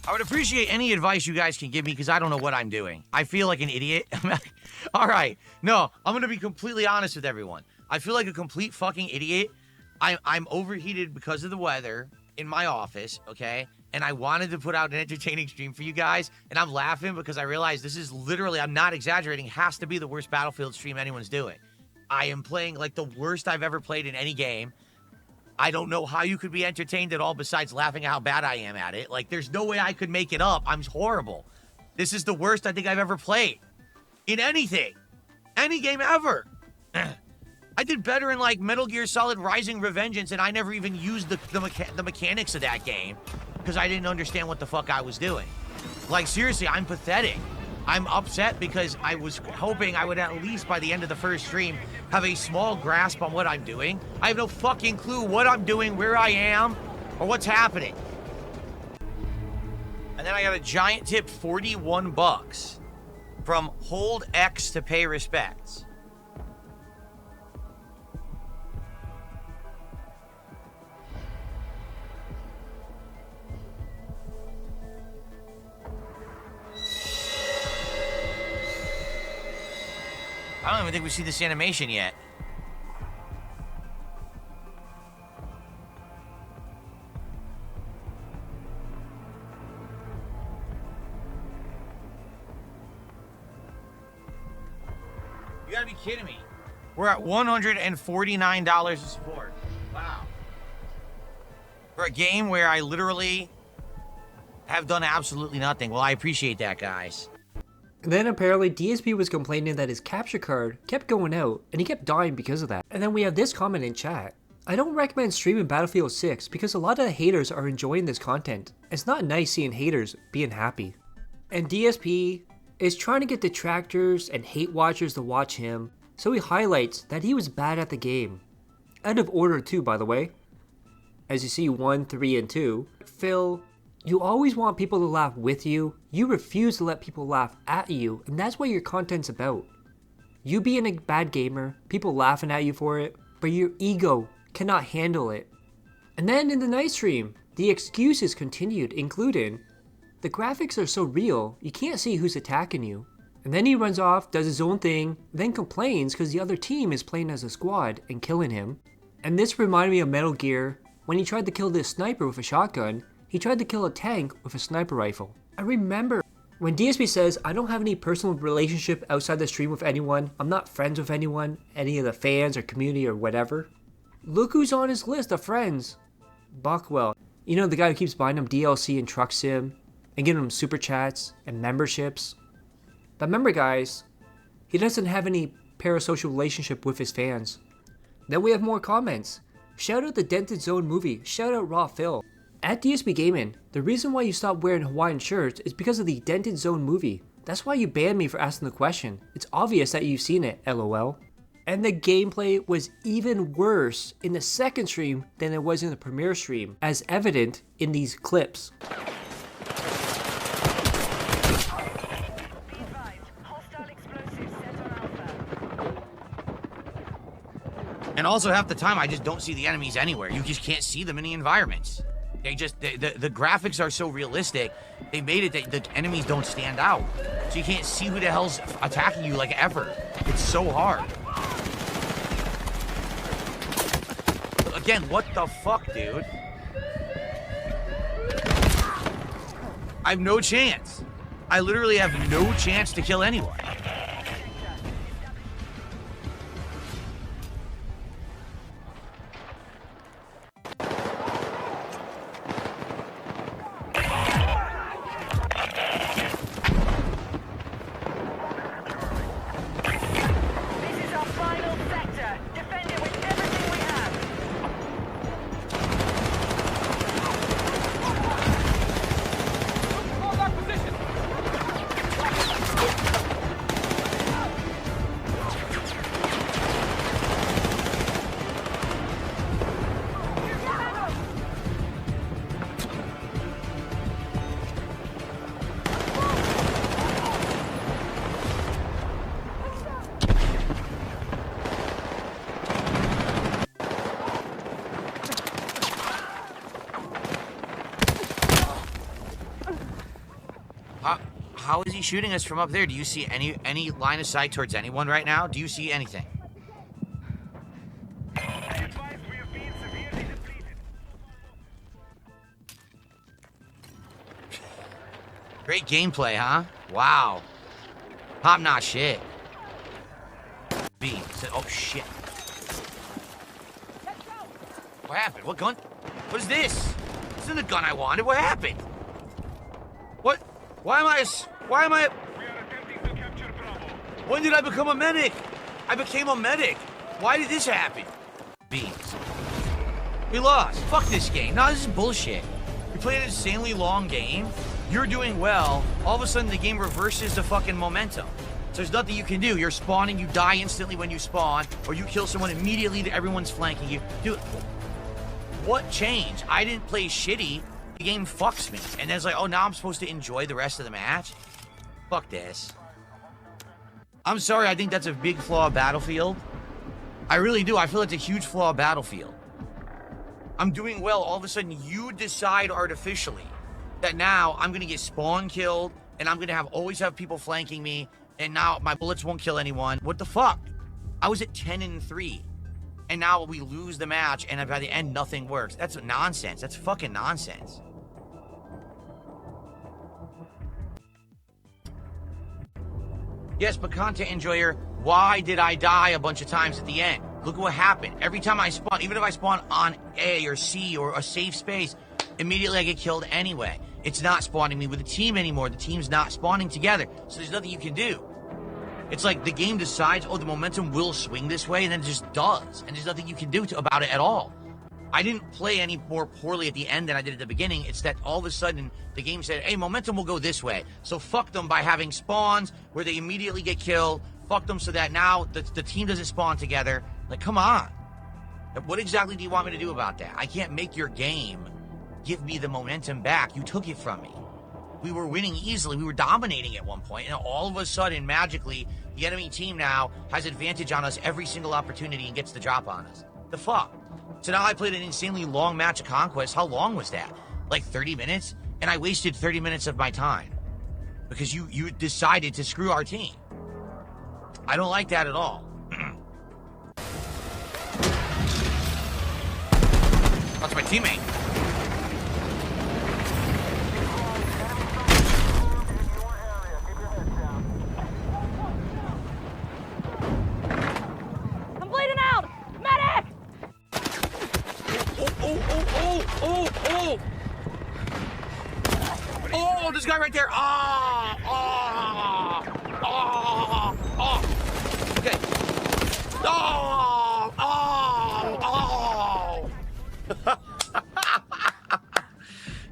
I would appreciate any advice you guys can give me because I don't know what I'm doing. I feel like an idiot. All right. No, I'm going to be completely honest with everyone. I feel like a complete fucking idiot. I'm overheated because of the weather in my office, okay? And I wanted to put out an entertaining stream for you guys, and I'm laughing because I realize this is literally, I'm not exaggerating, has to be the worst Battlefield stream anyone's doing. I am playing like the worst I've ever played in any game. I don't know how you could be entertained at all besides laughing at how bad I am at it. Like, there's no way I could make it up. I'm horrible. This is the worst I think I've ever played. In anything. Any game ever. I did better in, like, Metal Gear Solid Rising Revengeance, and I never even used the mechanics of that game because I didn't understand what the fuck I was doing. Like, seriously, I'm pathetic. I'm upset because I was hoping I would at least by the end of the first stream have a small grasp on what I'm doing. I have no fucking clue what I'm doing, where I am, Or what's happening? And then I got a giant tip, 41 bucks from Hold X to pay respects. I don't even think we see this animation yet. You gotta be kidding me. We're at $149 of support. Wow. For a game where I literally have done absolutely nothing. Well, I appreciate that, guys. And then apparently DSP was complaining that his capture card kept going out and he kept dying because of that. And then we have this comment in chat. I don't recommend streaming Battlefield 6 because a lot of the haters are enjoying this content. It's not nice seeing haters being happy. And DSP is trying to get detractors and hate watchers to watch him, so he highlights that he was bad at the game. Out of order too, by the way. As you see 1, 3, and 2. Phil, you always want people to laugh with you. You refuse to let people laugh at you, and that's what your content's about. You being a bad gamer, people laughing at you for it, but your ego cannot handle it. And then in the night stream, the excuses continued, including, the graphics are so real, you can't see who's attacking you. And then he runs off, does his own thing, then complains because the other team is playing as a squad and killing him. And this reminded me of Metal Gear, when he tried to kill this sniper with a shotgun, he tried to kill a tank with a sniper rifle. I remember when DSP says, I don't have any personal relationship outside the stream with anyone, I'm not friends with anyone, any of the fans or community or whatever. Look who's on his list of friends. Buckwell. You know, the guy who keeps buying him DLC and truck sim, and giving him super chats and memberships. But remember guys, he doesn't have any parasocial relationship with his fans. Then we have more comments. Shout out the Dented Zone movie, shout out Raw Phil. At DSP Gaming, the reason why you stopped wearing Hawaiian shirts is because of the Dented Zone movie. That's why you banned me for asking the question. It's obvious that you've seen it, LOL. And the gameplay was even worse in the second stream than it was in the premiere stream, as evident in these clips. And also half the time I just don't see the enemies anywhere. You just can't see them in the environments. They just, the graphics are so realistic, they made it that the enemies don't stand out. So you can't see who the hell's attacking you like ever. It's so hard. Again, what the fuck, dude? I have no chance. I literally have no chance to kill anyone. How is he shooting us from up there? Do you see any line of sight towards anyone right now? Do you see anything? Great gameplay, huh? Wow. Top-notch shit. B. Oh, shit. What happened? What gun? What is this? This isn't the gun I wanted. What happened? What? Why am I... When did I become a medic? I became a medic. Why did this happen? B. We lost. Fuck this game. No, this is bullshit. We played an insanely long game. You're doing well. All of a sudden, the game reverses the fucking momentum. So there's nothing you can do. You're spawning. You die instantly when you spawn. Or you kill someone immediately. Everyone's flanking you. Dude. What changed? I didn't play shitty. The game fucks me. And then it's like, oh, now I'm supposed to enjoy the rest of the match? Fuck this. I'm sorry, I think that's a big flaw of Battlefield. I really do. I feel it's a huge flaw of Battlefield. I'm doing well. All of a sudden, you decide artificially that now I'm going to get spawn killed and I'm going to always have people flanking me, and now my bullets won't kill anyone. What the fuck? I was at 10-3, and now we lose the match, and by the end, nothing works. That's nonsense. That's fucking nonsense. Yes, but content enjoyer, why did I die a bunch of times at the end? Look at what happened. Every time I spawn, even if I spawn on A or C or a safe space, immediately I get killed anyway. It's not spawning me with a team anymore. The team's not spawning together, so there's nothing you can do. It's like the game decides, oh, the momentum will swing this way, and then it just does. And there's nothing you can do about it at all. I didn't play any more poorly at the end than I did at the beginning. It's that all of a sudden, the game said, hey, momentum will go this way. So fuck them by having spawns where they immediately get killed. Fuck them so that now the team doesn't spawn together. Like, come on. What exactly do you want me to do about that? I can't make your game give me the momentum back. You took it from me. We were winning easily. We were dominating at one point. And all of a sudden, magically, the enemy team now has advantage on us every single opportunity and gets the drop on us. The fuck? So now I played an insanely long match of Conquest. How long was that? Like 30 minutes? And I wasted 30 minutes of my time. Because you decided to screw our team. I don't like that at all. That's my teammate. I'm bleeding out! Medic! Oh, this guy right there. Okay.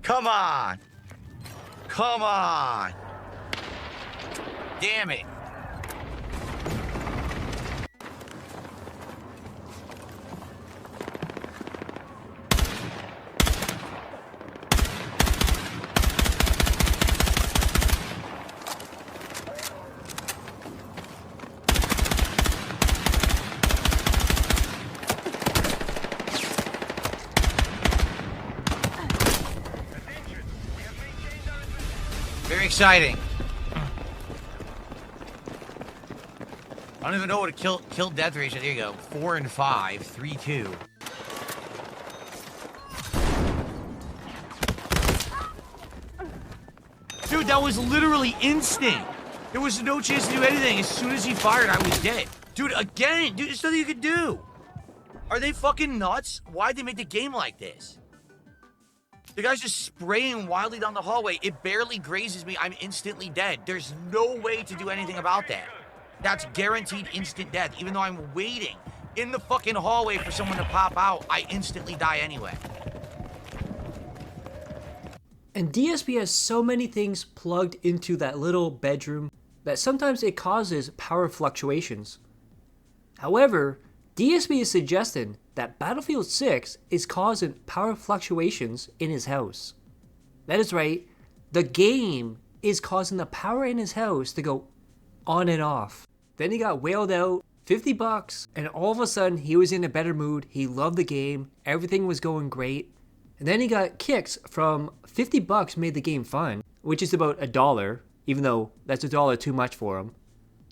Come on. Come on. Damn it. Very exciting. I don't even know what a kill death ratio. There you go. 4 and 5, 3-2. Dude, that was literally instant. There was no chance to do anything. As soon as he fired, I was dead. Dude, again, dude, there's nothing you could do. Are they fucking nuts? Why'd they make the game like this? The guy's just spraying wildly down the hallway. It barely grazes me. I'm instantly dead. There's no way to do anything about that. That's guaranteed instant death. Even though I'm waiting in the fucking hallway for someone to pop out, I instantly die anyway. And DSP has so many things plugged into that little bedroom that sometimes it causes power fluctuations. However, DSP is suggesting that Battlefield 6 is causing power fluctuations in his house. That is right, the game is causing the power in his house to go on and off. Then he got whaled out, $50, and all of a sudden he was in a better mood, he loved the game, everything was going great. And then he got kicks from $50 made the game fun, which is about $1, even though that's $1 too much for him.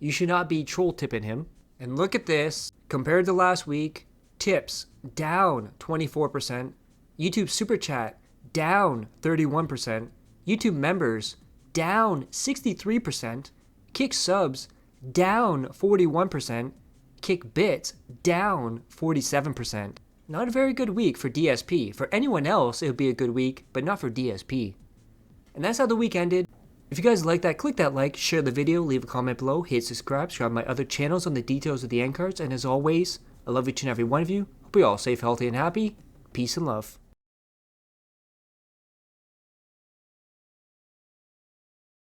You should not be troll tipping him. And look at this, compared to last week, tips down 24%, YouTube Super Chat down 31%, YouTube members down 63%, Kick subs down 41%, Kick bits down 47%. Not a very good week for DSP. For anyone else, it would be a good week, but not for DSP. And that's how the week ended. If you guys like that, click that like, share the video, leave a comment below, hit subscribe to my other channels on the details of the end cards, and as always, I love each and every one of you. Hope you're all safe, healthy, and happy. Peace and love.